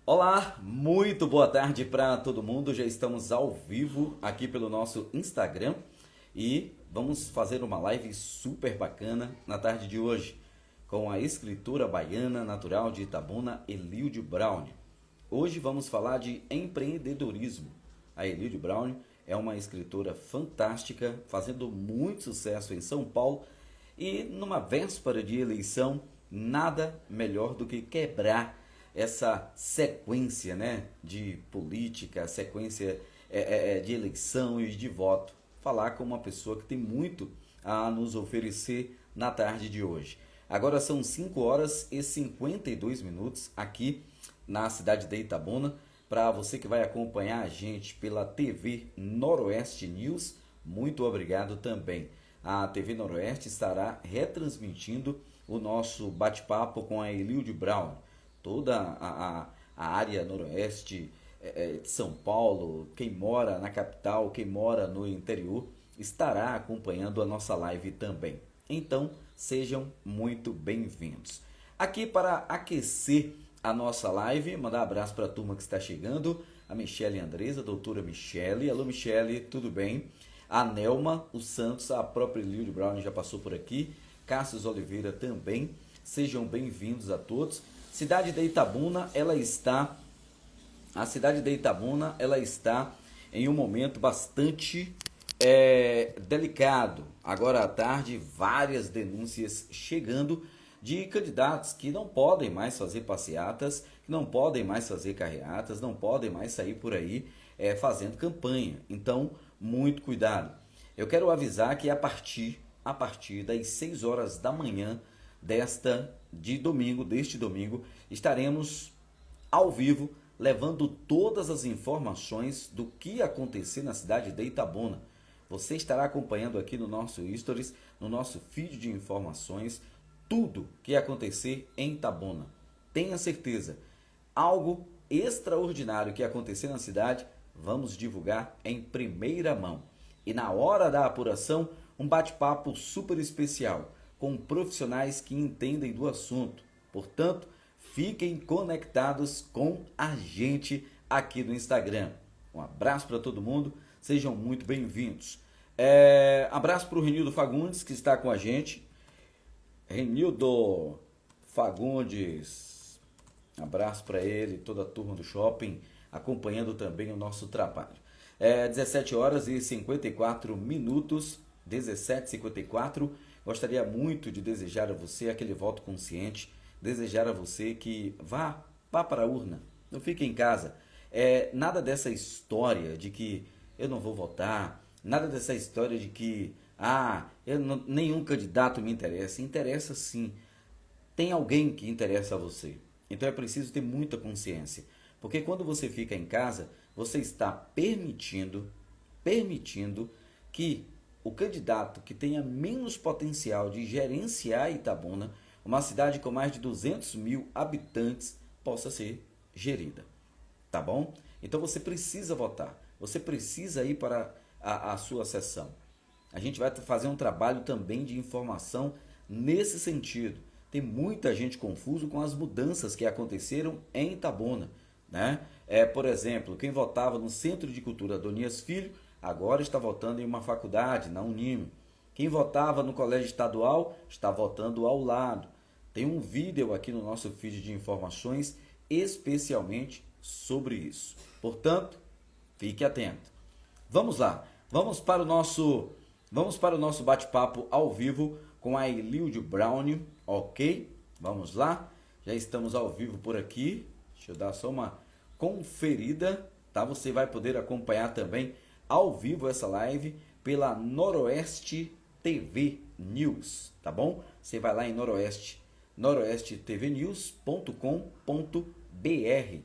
Olá, muito boa tarde para todo mundo. Já estamos ao vivo aqui pelo nosso Instagram e vamos fazer uma live super bacana na tarde de hoje com a escritora baiana natural de Itabuna, Elilde Brown. Hoje vamos falar de empreendedorismo. A Elilde Brown é uma escritora fantástica, fazendo muito sucesso em São Paulo e numa véspera de eleição, nada melhor do que quebrar essa sequência, né, de política, sequência de eleição e de voto. Falar com uma pessoa que tem muito a nos oferecer na tarde de hoje. Agora são 5 horas e 52 minutos aqui na cidade de Itabuna. Para você que vai acompanhar a gente pela TV Noroeste News, muito obrigado também. A TV Noroeste estará retransmitindo o nosso bate-papo com a Elilde Brown. Toda a área noroeste de São Paulo, quem mora na capital, quem mora no interior, estará acompanhando a nossa live também. Então, sejam muito bem-vindos. Aqui para aquecer a nossa live, mandar um abraço para a turma que está chegando, a Michele Andresa, a doutora Michele. Alô, Michele, tudo bem? A Nelma, o Santos, a própria Elilde Brown já passou por aqui, Cássio Oliveira também. Sejam bem-vindos a todos. A cidade de Itabuna, ela está em um momento bastante delicado. Agora à tarde, várias denúncias chegando de candidatos que não podem mais fazer passeatas, que não podem mais fazer carreatas, não podem mais sair por aí fazendo campanha. Então, muito cuidado. Eu quero avisar que a partir das 6 horas da manhã deste domingo, estaremos ao vivo levando todas as informações do que acontecer na cidade de Itabuna. Você estará acompanhando aqui no nosso Stories, no nosso feed de informações, tudo que acontecer em Itabuna. Tenha certeza, algo extraordinário que acontecer na cidade, vamos divulgar em primeira mão. E na hora da apuração, um bate-papo super especial com profissionais que entendem do assunto. Portanto, fiquem conectados com a gente aqui no Instagram. Um abraço para todo mundo, sejam muito bem-vindos. Abraço para o Renildo Fagundes, que está com a gente. Renildo Fagundes, abraço para ele, toda a turma do shopping, acompanhando também o nosso trabalho. 17 horas e 54 minutos, 17h54. Gostaria muito de desejar a você aquele voto consciente, desejar a você que vá para a urna, não fique em casa. Nada dessa história de que eu não vou votar, nada dessa história de que nenhum candidato me interessa. Interessa sim, tem alguém que interessa a você. Então é preciso ter muita consciência, porque quando você fica em casa, você está permitindo que o candidato que tenha menos potencial de gerenciar Itabuna, uma cidade com mais de 200 mil habitantes, possa ser gerida. Tá bom? Então você precisa votar. Você precisa ir para a sua sessão. A gente vai fazer um trabalho também de informação nesse sentido. Tem muita gente confusa com as mudanças que aconteceram em Itabuna, né? Por exemplo, quem votava no Centro de Cultura Adonias Filho, agora está votando em uma faculdade, na Unime. Quem votava no colégio estadual, está votando ao lado. Tem um vídeo aqui no nosso feed de informações especialmente sobre isso. Portanto, fique atento. Vamos lá, vamos para o nosso bate-papo ao vivo com a Elilde Brown, ok? Vamos lá, já estamos ao vivo por aqui. Deixa eu dar só uma conferida, tá? Você vai poder acompanhar também ao vivo essa live pela Noroeste TV News, tá bom? Você vai lá em noroestetvnews.com.br,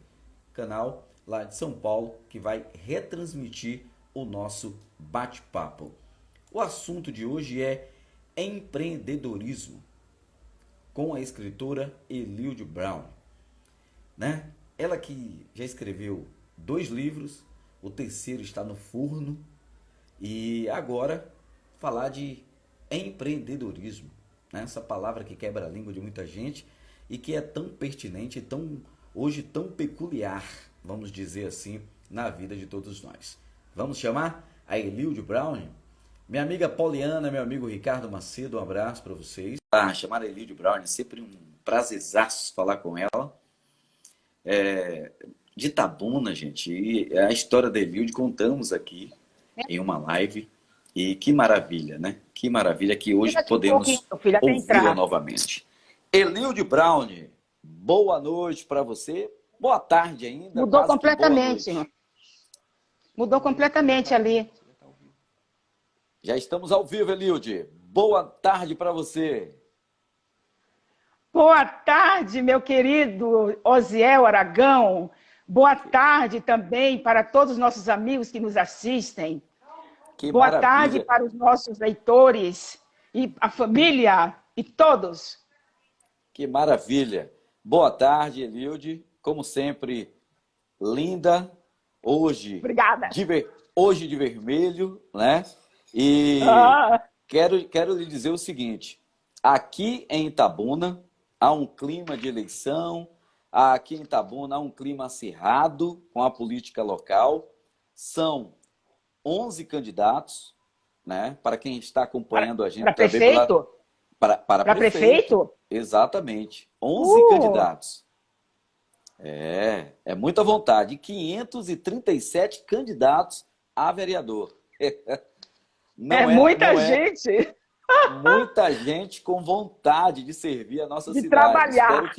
canal lá de São Paulo, que vai retransmitir o nosso bate-papo. O assunto de hoje é empreendedorismo, com a escritora Elilde Brown, né? Ela que já escreveu 2 livros, o terceiro está no forno, e agora falar de empreendedorismo, né? Essa palavra que quebra a língua de muita gente, e que é tão pertinente, hoje tão peculiar, vamos dizer assim, na vida de todos nós. Vamos chamar a Elilde Brown? Minha amiga Poliana, meu amigo Ricardo Macedo, um abraço para vocês. Chamar a Elilde Brown é sempre um prazerzaço falar com ela. De Itabuna, gente, e a história da Elilde contamos aqui em uma live. E que maravilha, né? Que maravilha que hoje podemos ouvi-la novamente. Elilde Brown, boa noite para você. Boa tarde ainda. Mudou completamente. Mudou completamente ali. Já estamos ao vivo, Elilde. Boa tarde para você. Boa tarde, meu querido Osiel Aragão. Boa tarde também para todos os nossos amigos que nos assistem. Boa tarde para os nossos leitores e a família e todos. Que maravilha. Boa tarde, Elilde. Como sempre, linda. Hoje, obrigada. Hoje de vermelho, né? E quero lhe dizer o seguinte. Aqui em Itabuna há um clima de eleição. Aqui em Itabuna há um clima acirrado com a política local. São 11 candidatos, né? Para quem está acompanhando a gente. Para prefeito? Para prefeito? Exatamente. 11 candidatos. É muita vontade. 537 candidatos a vereador. Muita gente. Muita gente com vontade de servir a nossa cidade. Trabalhar.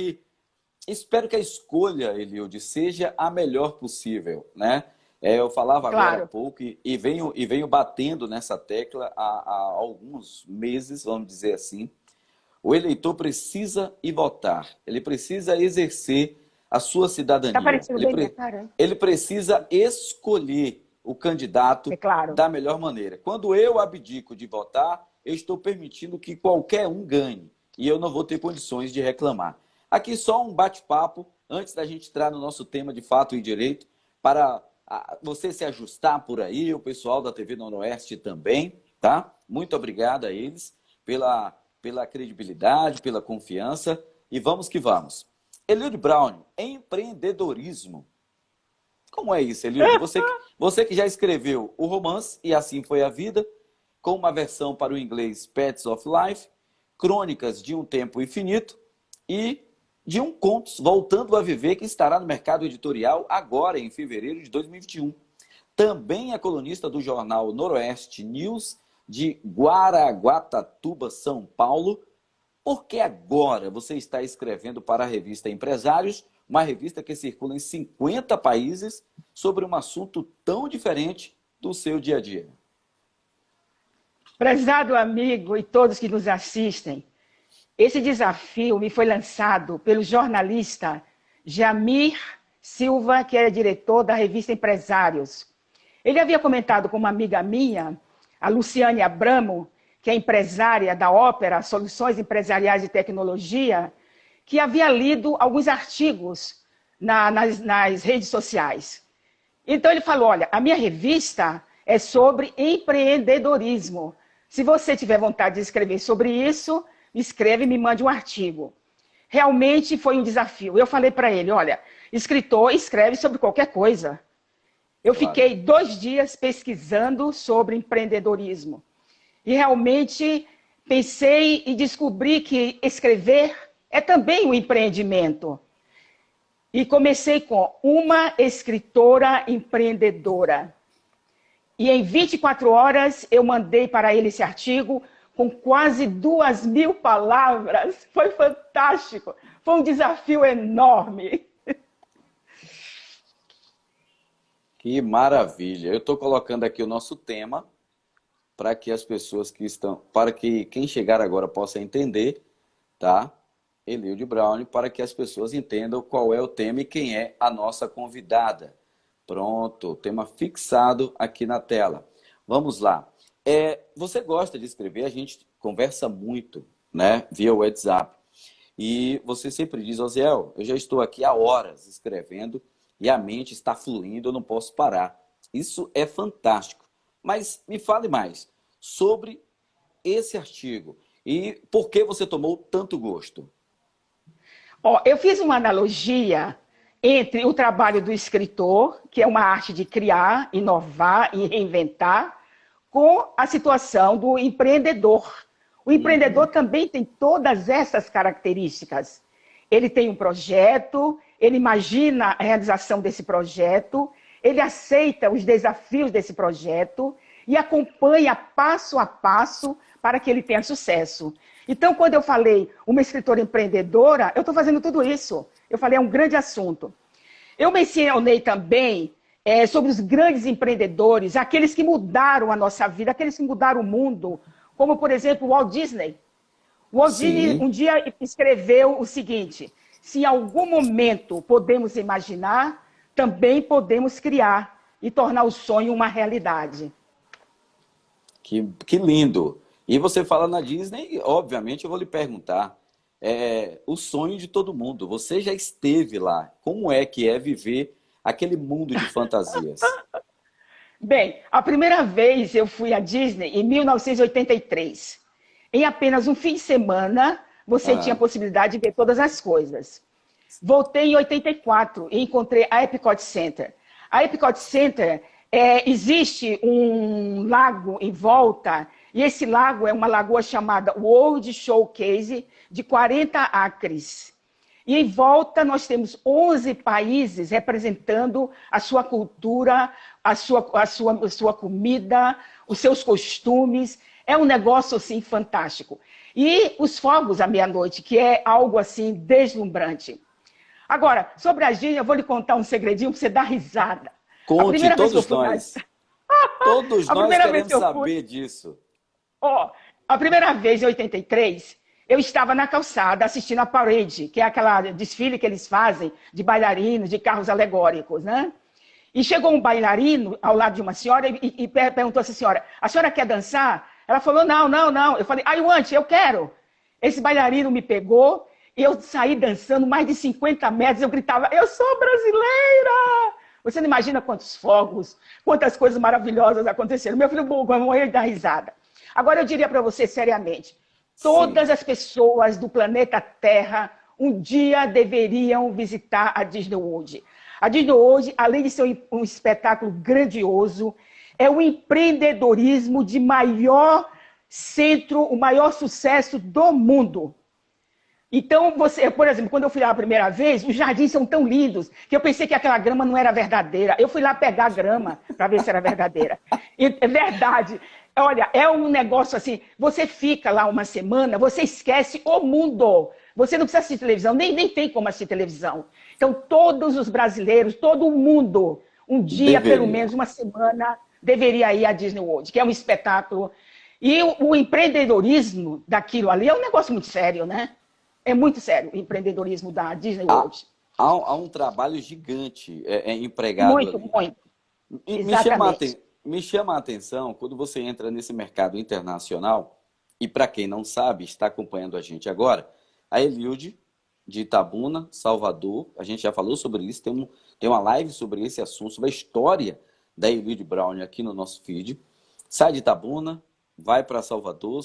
Espero que a escolha, Elilde, seja a melhor possível, né? Eu falava agora há pouco e venho batendo nessa tecla há alguns meses, vamos dizer assim. O eleitor precisa ir votar, ele precisa exercer a sua cidadania. Ele precisa escolher o candidato da melhor maneira. Quando eu abdico de votar, eu estou permitindo que qualquer um ganhe e eu não vou ter condições de reclamar. Aqui só um bate-papo, antes da gente entrar no nosso tema de fato e direito, para você se ajustar por aí, o pessoal da TV Noroeste também, tá? Muito obrigado a eles pela credibilidade, pela confiança e vamos que vamos. Elilde Brown, empreendedorismo. Como é isso, Elilde? Você que já escreveu o romance E Assim Foi a Vida, com uma versão para o inglês Pets of Life, Crônicas de um Tempo Infinito e de um Contos Voltando a Viver, que estará no mercado editorial agora, em fevereiro de 2021. Também é colunista do jornal Noroeste News, de Guaraguatatuba, São Paulo. Por que agora você está escrevendo para a revista Empresários, uma revista que circula em 50 países, sobre um assunto tão diferente do seu dia a dia? Prezado amigo e todos que nos assistem, esse desafio me foi lançado pelo jornalista Jamir Silva, que é diretor da revista Empresários. Ele havia comentado com uma amiga minha, a Luciane Abramo, que é empresária da Ópera Soluções Empresariais de Tecnologia, que havia lido alguns artigos nas redes sociais. Então ele falou, olha, a minha revista é sobre empreendedorismo. Se você tiver vontade de escrever sobre isso, escreve e me mande um artigo. Realmente foi um desafio. Eu falei para ele, olha, escritor escreve sobre qualquer coisa. Eu fiquei 2 dias pesquisando sobre empreendedorismo. E realmente pensei e descobri que escrever é também um empreendimento. E comecei com uma escritora empreendedora. E em 24 horas eu mandei para ele esse artigo com quase 2.000 palavras. Foi fantástico. Foi um desafio enorme. Que maravilha. Eu estou colocando aqui o nosso tema para que as pessoas que estão, para que quem chegar agora possa entender, tá? Elilde Brown, para que as pessoas entendam qual é o tema e quem é a nossa convidada. Pronto, tema fixado aqui na tela. Vamos lá. Você gosta de escrever, a gente conversa muito, né, via WhatsApp. E você sempre diz, Osiel, eu já estou aqui há horas escrevendo e a mente está fluindo, eu não posso parar. Isso é fantástico. Mas me fale mais sobre esse artigo e por que você tomou tanto gosto. Ó, eu fiz uma analogia entre o trabalho do escritor, que é uma arte de criar, inovar e reinventar, com a situação do empreendedor. O empreendedor também tem todas essas características. Ele tem um projeto, ele imagina a realização desse projeto, ele aceita os desafios desse projeto e acompanha passo a passo para que ele tenha sucesso. Então, quando eu falei uma escritora empreendedora, eu estou fazendo tudo isso. Eu falei, é um grande assunto. Eu mencionei também sobre os grandes empreendedores, aqueles que mudaram a nossa vida, aqueles que mudaram o mundo, como, por exemplo, o Walt Disney. O Walt Disney um dia escreveu o seguinte: se em algum momento podemos imaginar, também podemos criar e tornar o sonho uma realidade. Que lindo! E você fala na Disney, obviamente eu vou lhe perguntar, o sonho de todo mundo. Você já esteve lá. Como é que é viver aquele mundo de fantasias? Bem, a primeira vez eu fui à Disney em 1983. Em apenas um fim de semana, você tinha a possibilidade de ver todas as coisas. Voltei em 84 e encontrei a Epcot Center. A Epcot Center, existe um lago em volta, e esse lago é uma lagoa chamada World Showcase, de 40 acres. E em volta nós temos 11 países representando a sua cultura, a sua comida, os seus costumes. É um negócio assim fantástico. E os fogos à meia-noite, que é algo assim deslumbrante. Agora, sobre a Disney, eu vou lhe contar um segredinho para você dar risada. Conte, todos nós. Todos nós queremos saber disso. A primeira vez, em 83, eu estava na calçada assistindo a parade, que é aquela desfile que eles fazem de bailarinos, de carros alegóricos, né? E chegou um bailarino ao lado de uma senhora e perguntou a senhora: a senhora quer dançar? Ela falou: não, não, não. Eu falei: I want, eu quero. Esse bailarino me pegou e eu saí dançando mais de 50 metros. Eu gritava: eu sou brasileira! Você não imagina quantos fogos, quantas coisas maravilhosas aconteceram. Meu filho vai morrer de dar risada. Agora eu diria para você seriamente, todas as pessoas do planeta Terra um dia deveriam visitar a Disney World. A Disney World, além de ser um espetáculo grandioso, é o empreendedorismo de maior centro, o maior sucesso do mundo. Então, você, por exemplo, quando eu fui lá a primeira vez, os jardins são tão lindos que eu pensei que aquela grama não era verdadeira. Eu fui lá pegar a grama para ver se era verdadeira. E, é verdade. Olha, é um negócio assim, você fica lá uma semana, você esquece o mundo. Você não precisa assistir televisão, nem tem como assistir televisão. Então, todos os brasileiros, todo o mundo, um dia, pelo menos uma semana, deveria ir à Disney World, que é um espetáculo. E o empreendedorismo daquilo ali é um negócio muito sério, né? É muito sério o empreendedorismo da Disney World. Há um trabalho gigante empregado muito, ali. Muito, Me chama a atenção quando você entra nesse mercado internacional, e para quem não sabe, está acompanhando a gente agora, a Eliud de Itabuna, Salvador, a gente já falou sobre isso, tem uma live sobre esse assunto, sobre a história da Eliud Brown aqui no nosso feed. Sai de Itabuna, vai para Salvador,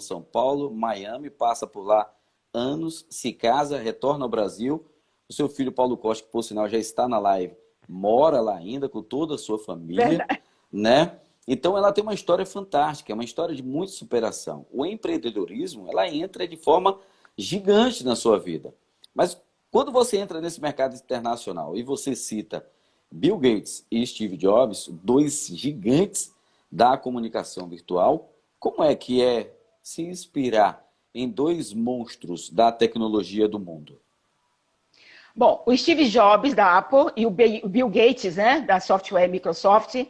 São Paulo, Miami, passa por lá anos, se casa, retorna ao Brasil. O seu filho Paulo Costa, que por sinal já está na live, mora lá ainda com toda a sua família, né? Então ela tem uma história fantástica, é uma história de muita superação. O empreendedorismo, ela entra de forma gigante na sua vida. Mas quando você entra nesse mercado internacional e você cita Bill Gates e Steve Jobs, dois gigantes da comunicação virtual, como é que é se inspirar em dois monstros da tecnologia do mundo? Bom, o Steve Jobs, da Apple, e o Bill Gates, né, da software Microsoft,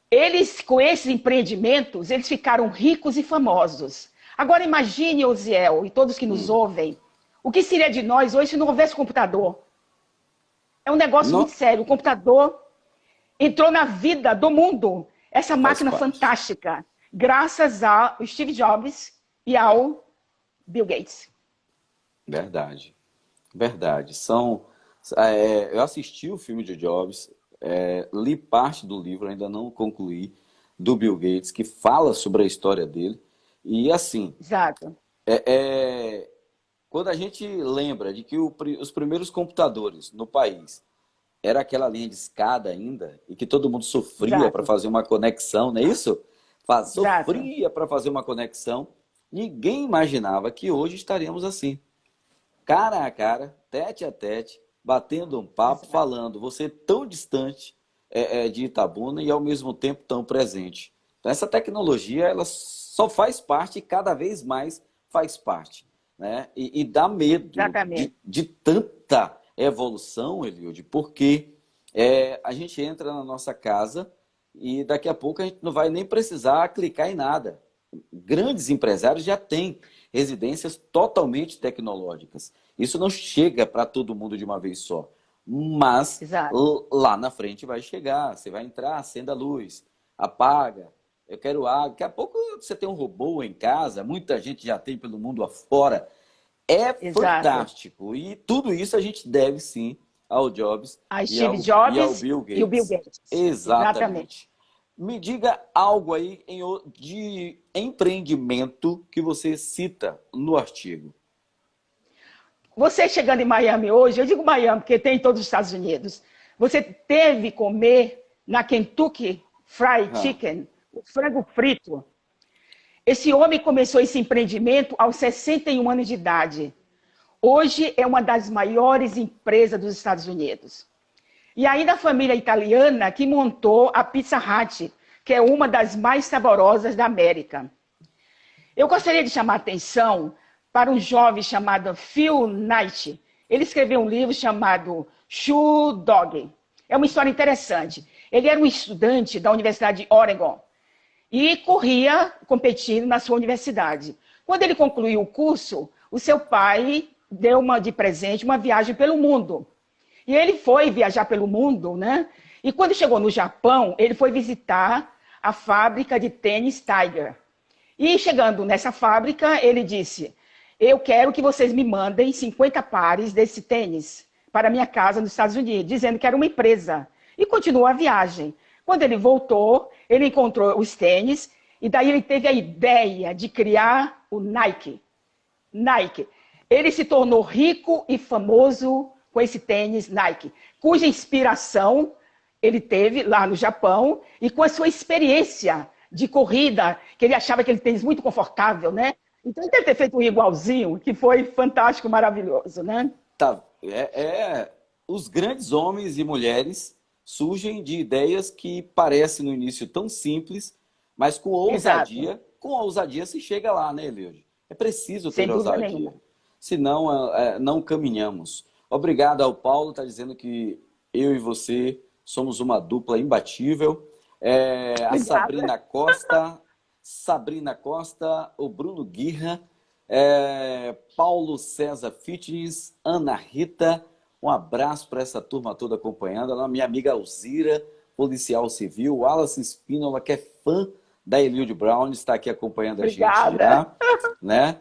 eles, com esses empreendimentos, eles ficaram ricos e famosos. Agora imagine, Osiel, e todos que nos ouvem, o que seria de nós hoje se não houvesse computador? É um negócio muito sério. O computador entrou na vida do mundo. Essa máquina fantástica, graças ao Steve Jobs e ao Bill Gates. Verdade. Verdade. Eu assisti o filme de Jobs, li parte do livro, ainda não concluí, do Bill Gates, que fala sobre a história dele. E assim, Exato. quando a gente lembra de que os primeiros computadores no país era aquela linha de escada ainda, e que todo mundo sofria para Exato, fazer uma conexão, não é isso? exato. Sofria para fazer uma conexão. Ninguém imaginava que hoje estaríamos assim, cara a cara, tete a tete, batendo um papo, Exato. falando, você tão distante de Itabuna e ao mesmo tempo tão presente. Então, essa tecnologia, ela só faz parte e cada vez mais faz parte, né? E dá medo Exatamente. de tanta evolução, Eliud, porque a gente entra na nossa casa e daqui a pouco a gente não vai nem precisar clicar em nada. Grandes empresários já têm residências totalmente tecnológicas. Isso não chega para todo mundo de uma vez só. Mas Exato. lá na frente vai chegar. Você vai entrar, acenda a luz, apaga. Eu quero água. Daqui a pouco você tem um robô em casa. Muita gente já tem pelo mundo afora. É Exato. fantástico. E tudo isso a gente deve sim ao Jobs A e Steve ao Jobs Bill e o Bill Gates. Gates. Exatamente. Exatamente. Me diga algo aí de empreendimento que você cita no artigo. Você chegando em Miami hoje, eu digo Miami porque tem em todos os Estados Unidos, você teve que comer na Kentucky Fried Ah, Chicken, o frango frito. Esse homem começou esse empreendimento aos 61 anos de idade. Hoje é uma das maiores empresas dos Estados Unidos. E ainda a família italiana que montou a Pizza Hut, que é uma das mais saborosas da América. Eu gostaria de chamar a atenção para um jovem chamado Phil Knight. Ele escreveu um livro chamado Shoe Dog. É uma história interessante. Ele era um estudante da Universidade de Oregon e corria competindo na sua universidade. Quando ele concluiu o curso, o seu pai deu de presente uma viagem pelo mundo. E ele foi viajar pelo mundo, né? E quando chegou no Japão, ele foi visitar a fábrica de tênis Tiger. E chegando nessa fábrica, ele disse: eu quero que vocês me mandem 50 pares desse tênis para minha casa nos Estados Unidos, dizendo que era uma empresa. E continuou a viagem. Quando ele voltou, ele encontrou os tênis, e daí ele teve a ideia de criar o Nike. Nike. Ele se tornou rico e famoso com esse tênis Nike, cuja inspiração ele teve lá no Japão e com a sua experiência de corrida, que ele achava aquele tênis muito confortável, né? Então ele deve ter feito um igualzinho, que foi fantástico, maravilhoso, né? tá. Os grandes homens e mulheres surgem de ideias que parecem no início tão simples, mas Exato, com ousadia se chega lá, né, Eliud? É preciso ter sem dúvida nenhuma. ousadia, senão não caminhamos. Obrigado ao Paulo, está dizendo que eu e você somos uma dupla imbatível. A Obrigada. Sabrina Costa, o Bruno Guirra, Paulo César Fitness, Ana Rita, um abraço para essa turma toda acompanhando. A minha amiga Alzira, policial civil, Wallace Spínola, que é fã da Eliud Brown, está aqui acompanhando a gente Obrigada. já, né?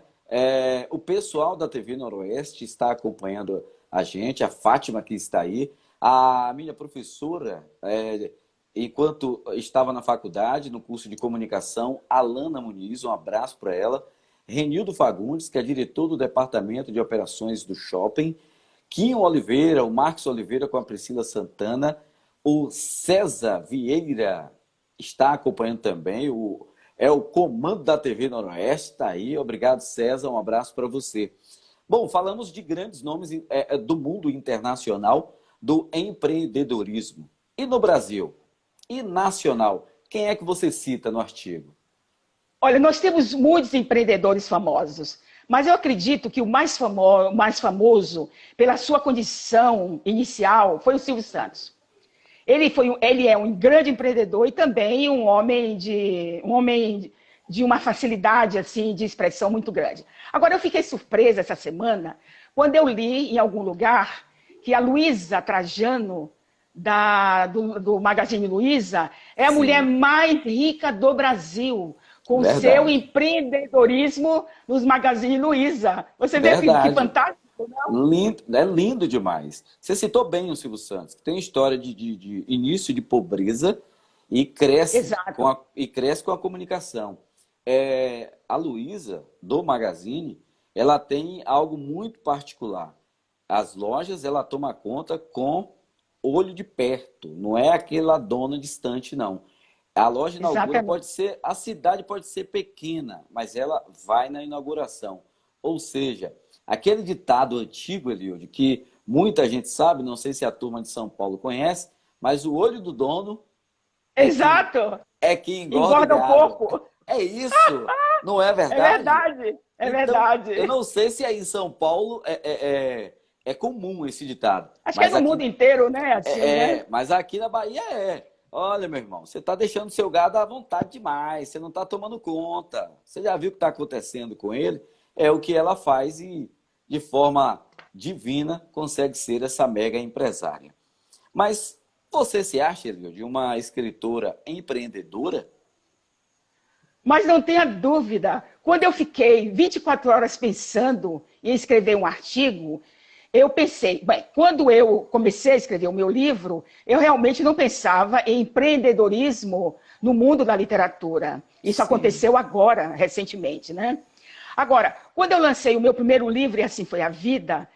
O pessoal da TV Noroeste está acompanhando a gente, a Fátima que está aí, a minha professora, enquanto estava na faculdade, no curso de comunicação, Alana Muniz, um abraço para ela, Renildo Fagundes, que é diretor do Departamento de Operações do Shopping, Quinho Oliveira, o Marcos Oliveira com a Priscila Santana, o César Vieira está acompanhando também, é o comando da TV Noroeste, está aí, obrigado César, um abraço para você. Bom, falamos de grandes nomes do mundo internacional do empreendedorismo. E no Brasil? E nacional? Quem é que você cita no artigo? Olha, nós temos muitos empreendedores famosos, mas eu acredito que o mais famoso, pela sua condição inicial, foi o Silvio Santos. Ele é um grande empreendedor e também um homem de uma facilidade assim de expressão muito grande. Agora, eu fiquei surpresa essa semana quando eu li em algum lugar que a Luísa Trajano, do Magazine Luiza, é a mulher Sim, mais rica do Brasil, com o seu verdade. empreendedorismo nos Magazine Luiza. Você vê que Verdade. fantástico, não? Lindo, é lindo demais. Você citou bem o Silvio Santos, que tem história de início de pobreza e Exato. cresce com a comunicação. A Luísa, do Magazine, ela tem algo muito particular. As lojas, ela toma conta com olho de perto, não é aquela dona distante, não. A loja inaugura, Exatamente. pode ser, a cidade pode ser pequena, mas ela vai na inauguração. Ou seja, aquele ditado antigo, Eliud, que muita gente sabe, não sei se a turma de São Paulo conhece, mas o olho do dono Exato. é que engorda o Engorda um gado. pouco. É isso, não é É verdade? verdade. É Então, verdade. eu não sei se aí em São Paulo é comum esse ditado, Acho que é mas no aqui, mundo inteiro, né? Assim, né? mas aqui na Bahia é. Olha, meu irmão, você está deixando seu gado à vontade demais, você não está tomando conta. Você já viu o que está acontecendo com ele? É o que ela faz e, de forma divina, consegue ser essa mega empresária. Mas você se acha, Eliud, de uma escritora empreendedora? Mas não tenha dúvida, quando eu fiquei 24 horas pensando em escrever um artigo, eu pensei, bem, quando eu comecei a escrever o meu livro, eu realmente não pensava em empreendedorismo no mundo da literatura. Isso Sim, aconteceu agora, recentemente, né? Agora, quando eu lancei o meu primeiro livro, E Assim Foi a Vida,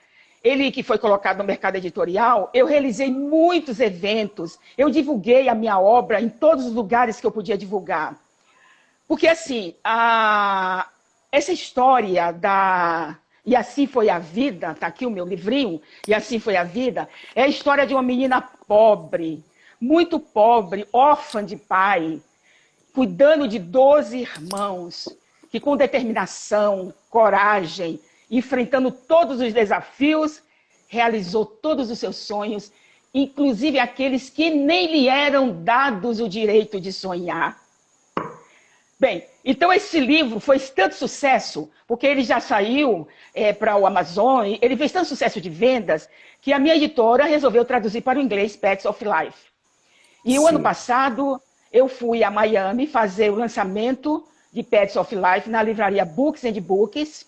ele que foi colocado no mercado editorial, eu realizei muitos eventos, eu divulguei a minha obra em todos os lugares que eu podia divulgar. Porque, assim, essa história da E Assim Foi a Vida, está aqui o meu livrinho, E Assim Foi a Vida, é a história de uma menina pobre, muito pobre, órfã de pai, cuidando de 12 irmãos, que com determinação, coragem, enfrentando todos os desafios, realizou todos os seus sonhos, inclusive aqueles que nem lhe eram dados o direito de sonhar. Bem, então esse livro foi tanto sucesso, porque ele já saiu para o Amazon, ele fez tanto sucesso de vendas, que a minha editora resolveu traduzir para o inglês Pets of Life. E o ano sim. passado, eu fui a Miami fazer o lançamento de Pets of Life na livraria Books and Books.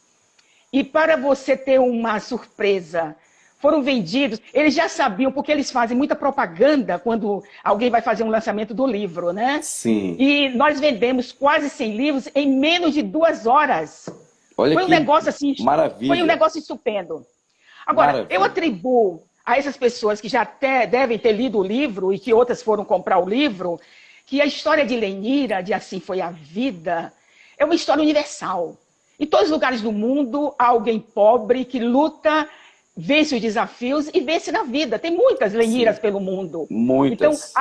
E para você ter uma surpresa, foram vendidos, eles já sabiam, porque eles fazem muita propaganda quando alguém vai fazer um lançamento do livro, né? Sim. E nós vendemos quase 100 livros em menos de 2 horas. Olha Foi um que negócio assim, foi um maravilha. negócio estupendo. Agora, eu Maravilha. atribuo a essas pessoas que já até devem ter lido o livro e que outras foram comprar o livro, que a história de Lenira, de Assim Foi a Vida, é uma história universal. Em todos os lugares do mundo, há alguém pobre que luta, vence os desafios e vence na vida. Tem muitas Leniras Sim. pelo mundo. Então, Muitas.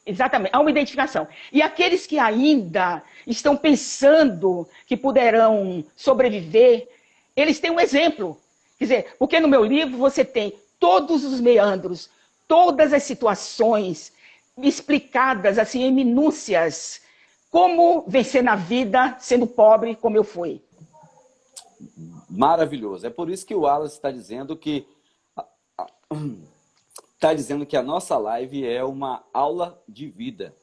exatamente, há uma identificação. E aqueles que ainda estão pensando que poderão sobreviver, eles têm um exemplo. Quer dizer, porque no meu livro você tem todos os meandros, todas as situações explicadas assim em minúcias, como vencer na vida sendo pobre como eu fui. Maravilhoso. É por isso que o Wallace está dizendo que a nossa live é uma aula de vida.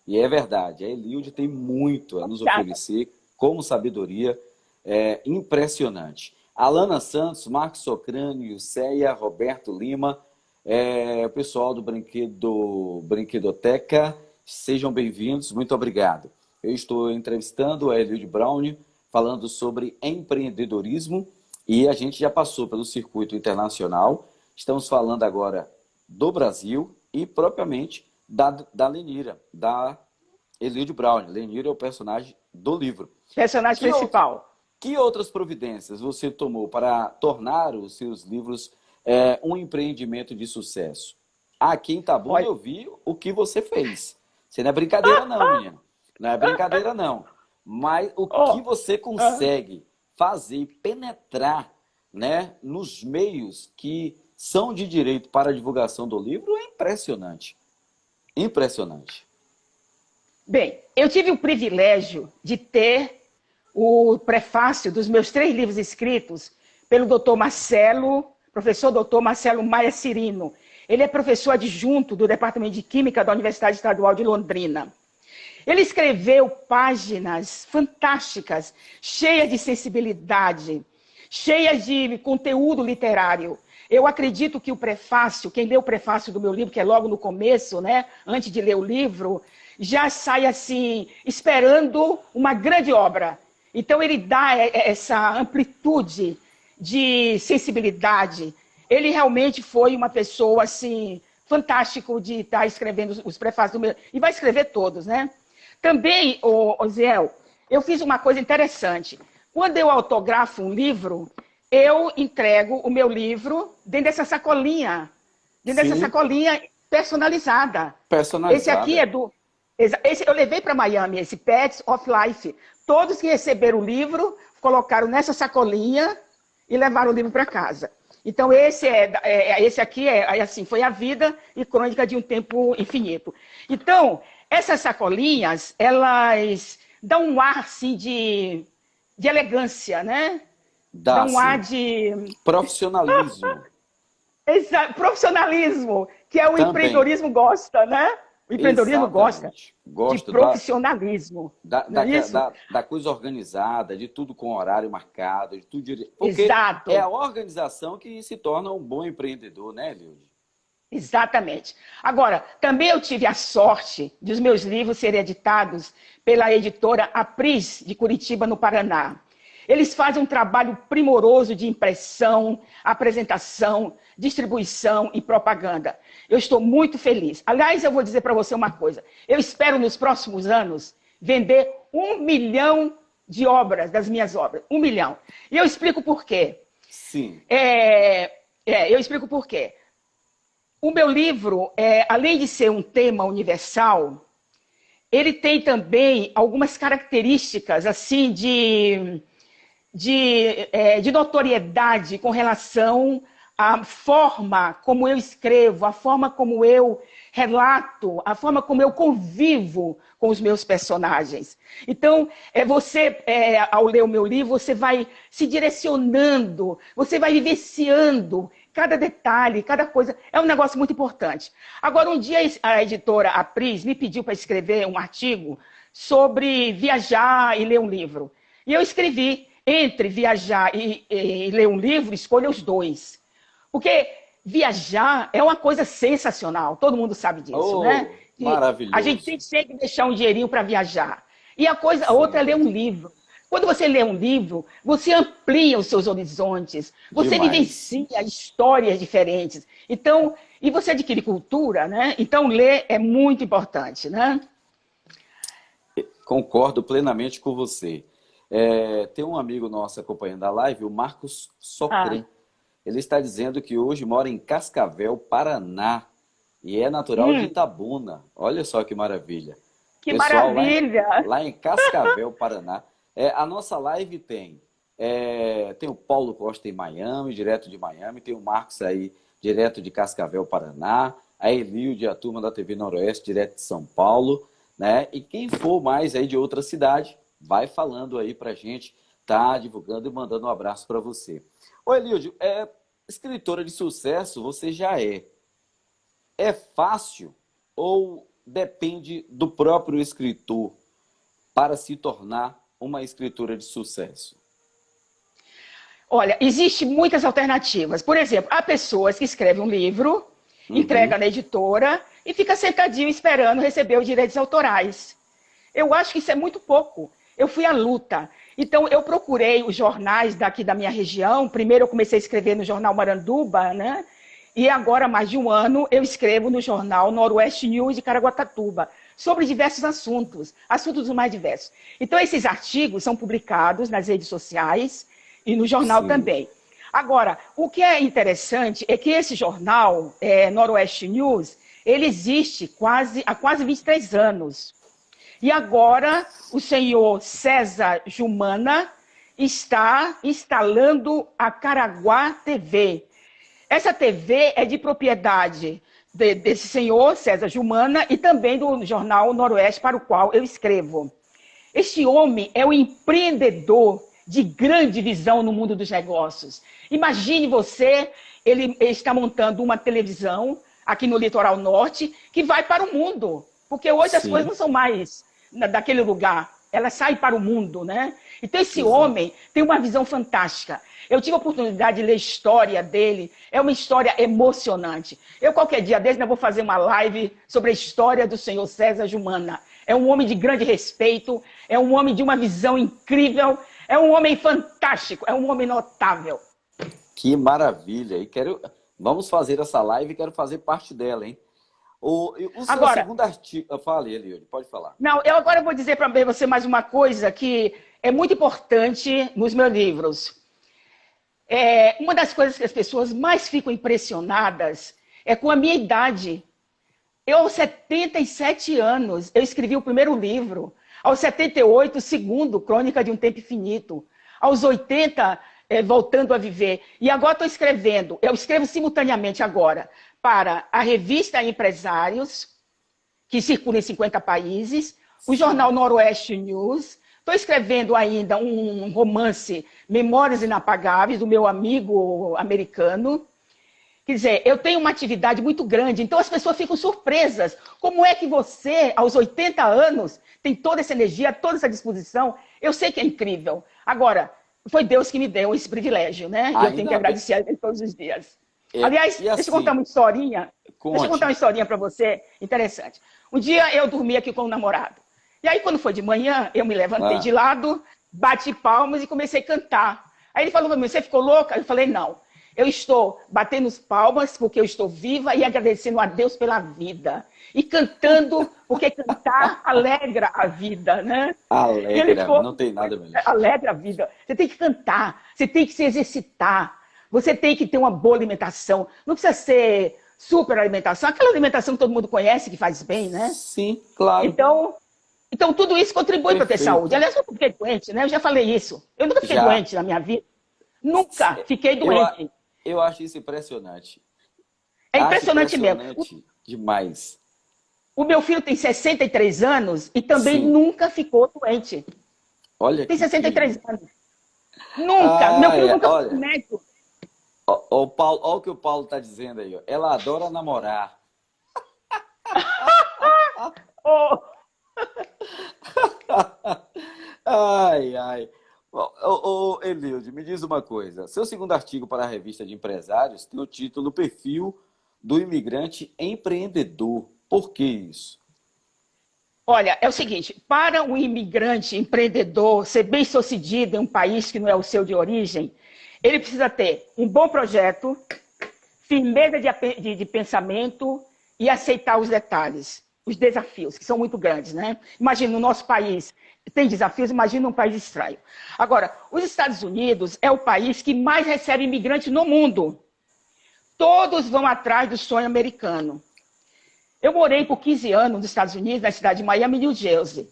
E é verdade. A Eliud tem muito a nos oferecer como sabedoria. É impressionante. Alana Santos, Marcos Socrânio, Céia, Roberto Lima, o pessoal do Brinquedoteca, sejam bem-vindos, muito obrigado. Eu estou entrevistando a Eliud Brown, falando sobre empreendedorismo, e a gente já passou pelo circuito internacional, estamos falando agora do Brasil e propriamente da Lenira, da Eliud Brown. Lenira é o personagem do livro. Personagem principal. Que outras providências você tomou para tornar os seus livros um empreendimento de sucesso? Aqui em Itabuna eu vi o que você fez. Você não é brincadeira não, menina. Não é brincadeira não. Mas o que você consegue fazer e penetrar, né, nos meios que são de direito para a divulgação do livro é impressionante. Impressionante. Bem, eu tive o privilégio de ter o prefácio dos meus 3 livros escritos pelo professor Dr. Marcelo Maia Cirino. Ele é professor adjunto do Departamento de Química da Universidade Estadual de Londrina. Ele escreveu páginas fantásticas, cheias de sensibilidade, cheias de conteúdo literário. Eu acredito que o prefácio, quem lê o prefácio do meu livro, que é logo no começo, né, antes de ler o livro, já sai assim, esperando uma grande obra. Então, ele dá essa amplitude de sensibilidade. Ele realmente foi uma pessoa, assim, fantástico de estar escrevendo os prefácios do meu... E vai escrever todos, né? Também, Oziel, eu fiz uma coisa interessante. Quando eu autografo um livro, eu entrego o meu livro dentro dessa sacolinha. Dentro dessa sacolinha personalizada. Esse aqui é do... Esse, eu levei para Miami, esse Pets of Life. Todos que receberam o livro, colocaram nessa sacolinha e levaram o livro para casa. Então, esse aqui assim, foi a vida e crônica de um tempo infinito. Então, essas sacolinhas, elas dão um ar, assim, de elegância, né? Dá um ar de... profissionalismo. Profissionalismo, que é o empreendedorismo gosta, né? O empreendedorismo gosta de profissionalismo. Da coisa organizada, de tudo com horário marcado, de tudo direito. Porque Exato. é a organização que se torna um bom empreendedor, né, Eliude? Exatamente. Agora, também eu tive a sorte de os meus livros serem editados pela editora Apris, de Curitiba, no Paraná. Eles fazem um trabalho primoroso de impressão, apresentação, distribuição e propaganda. Eu estou muito feliz. Aliás, eu vou dizer para você uma coisa. Eu espero, nos próximos anos, vender 1 milhão de obras, das minhas obras. 1 milhão. E eu explico por quê. Sim. Eu explico por quê. O meu livro, além de ser um tema universal, ele tem também algumas características assim de notoriedade com relação à forma como eu escrevo, a forma como eu relato, a forma como eu convivo com os meus personagens. Então, ao ler o meu livro, você vai se direcionando, você vai vivenciando cada detalhe, cada coisa. É um negócio muito importante. Agora, um dia a editora Apris me pediu para escrever um artigo sobre viajar e ler um livro. E eu escrevi. Entre viajar e ler um livro, escolha os dois. Porque viajar é uma coisa sensacional, todo mundo sabe disso, né? Maravilhoso. A gente tem que sempre deixar um dinheirinho para viajar. E a outra é ler um livro. Quando você lê um livro, você amplia os seus horizontes, você vivencia histórias diferentes. Então, e você adquire cultura, né? Então, ler é muito importante, né? Concordo plenamente com você. Tem um amigo nosso acompanhando a live, o Marcos Socré. Ele está dizendo que hoje mora em Cascavel, Paraná, e é natural de Itabuna. Olha só que maravilha. Que pessoal, maravilha! Lá em Cascavel, Paraná. A nossa live tem o Paulo Costa em Miami, direto de Miami, tem o Marcos aí, direto de Cascavel, Paraná, a Eliude, a turma da TV Noroeste, direto de São Paulo, né? E quem for mais aí de outra cidade, vai falando aí pra gente, tá divulgando e mandando um abraço para você. Ô Eliude, escritora de sucesso você já é. É fácil ou depende do próprio escritor para se tornar uma escritora de sucesso? Olha, existem muitas alternativas. Por exemplo, há pessoas que escrevem um livro, entrega na editora e fica sentadinho esperando receber os direitos autorais. Eu acho que isso é muito pouco. Eu fui à luta. Então, eu procurei os jornais daqui da minha região. Primeiro, eu comecei a escrever no jornal Maranduba, né? E agora, há mais de um ano, eu escrevo no jornal Noroeste News de Caraguatatuba, sobre diversos assuntos os mais diversos. Então, esses artigos são publicados nas redes sociais e no jornal também. Agora, o que é interessante é que esse jornal, Noroeste News, ele existe há quase 23 anos. E agora o senhor César Jumana está instalando a Caraguá TV. Essa TV é de propriedade desse senhor César Jumana e também do jornal Noroeste, para o qual eu escrevo. Este homem é um empreendedor de grande visão no mundo dos negócios. Imagine você, ele está montando uma televisão aqui no Litoral Norte que vai para o mundo, porque hoje as coisas não são mais daquele lugar, ela sai para o mundo, né? Então esse homem tem uma visão fantástica. Eu tive a oportunidade de ler a história dele, é uma história emocionante. Eu qualquer dia desse vou fazer uma live sobre a história do senhor César Jumana. é um homem de grande respeito, é um homem de uma visão incrível, é um homem fantástico, é um homem notável. Que maravilha! Vamos fazer essa live e quero fazer parte dela, hein? O seu Agora, segundo artigo... Fale, Eliud, pode falar. não, eu agora vou dizer para você mais uma coisa que é muito importante nos meus livros. Uma das coisas que as pessoas mais ficam impressionadas é com a minha idade. Eu, aos 77 anos, eu escrevi o primeiro livro. Aos 78, o segundo, Crônica de um Tempo Infinito. Aos 80, Voltando a Viver. E agora estou escrevendo, eu escrevo simultaneamente agora, para a revista Empresários, que circula em 50 países, o jornal Noroeste News. Estou escrevendo ainda um romance, Memórias Inapagáveis, do meu amigo americano. Quer dizer, eu tenho uma atividade muito grande, então as pessoas ficam surpresas. Como é que você, aos 80 anos, tem toda essa energia, toda essa disposição? Eu sei que é incrível. Agora, foi Deus que me deu esse privilégio, né? E eu tenho que agradecer a Ele todos os dias. Aliás, assim, deixa eu contar uma historinha. Conte. Deixa eu contar uma historinha para você, interessante. Um dia eu dormi aqui com um namorado. E aí, quando foi de manhã, eu me levantei de lado, bati palmas e comecei a cantar. Aí ele falou para mim, você ficou louca? Eu falei, não. Eu estou batendo as palmas porque eu estou viva e agradecendo a Deus pela vida. E cantando, porque cantar alegra a vida, né? Alegra, não tem nada melhor. Alegra a vida. Você tem que cantar, você tem que se exercitar, você tem que ter uma boa alimentação. Não precisa ser super alimentação, aquela alimentação que todo mundo conhece, que faz bem, né? Sim, claro. Então tudo isso contribui para ter saúde. Aliás, eu nunca fiquei doente, né? Eu já falei isso. Eu nunca fiquei doente na minha vida. Nunca fiquei doente. Eu acho isso impressionante. É impressionante mesmo. Demais. O meu filho tem 63 anos e também nunca ficou doente. Olha, tem 63 anos. Nunca. Meu filho nunca foi médico. Olha o que o Paulo está dizendo aí. Ó. Ela adora namorar. Ai, ai. Eliud, me diz uma coisa. Seu segundo artigo para a revista de empresários tem o título Perfil do Imigrante Empreendedor. Por que isso? Olha, é o seguinte, para um imigrante empreendedor ser bem-sucedido em um país que não é o seu de origem, ele precisa ter um bom projeto, firmeza de pensamento e aceitar os detalhes, os desafios, que são muito grandes, né? Imagina, no nosso país tem desafios, imagina um país estranho. Agora, os Estados Unidos é o país que mais recebe imigrantes no mundo. Todos vão atrás do sonho americano. Eu morei por 15 anos nos Estados Unidos, na cidade de Miami, New Jersey.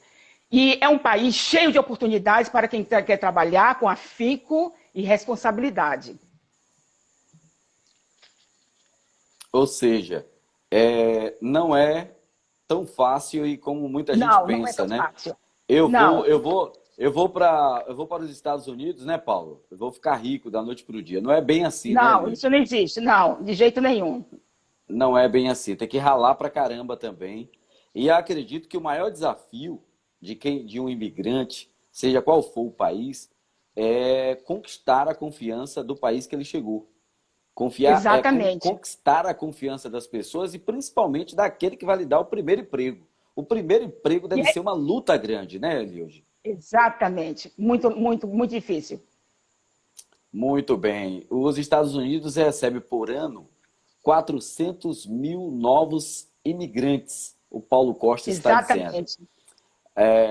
E é um país cheio de oportunidades para quem quer trabalhar com afinco e responsabilidade. Ou seja, não é tão fácil e como muita gente pensa, não é tão fácil. Eu vou para os Estados Unidos, né, Paulo? Eu vou ficar rico da noite para o dia. Não é bem assim, não, né? Isso não existe, não, de jeito nenhum. Não é bem assim. Tem que ralar pra caramba também. E acredito que o maior desafio de um imigrante, seja qual for o país, é conquistar a confiança do país que ele chegou. Exatamente. Conquistar a confiança das pessoas e principalmente daquele que vai lhe dar o primeiro emprego. O primeiro emprego deve ser uma luta grande, né, Eliud? Exatamente. Muito, muito, muito difícil. Muito bem. Os Estados Unidos recebem por ano 400 mil novos imigrantes. O Paulo Costa está dizendo.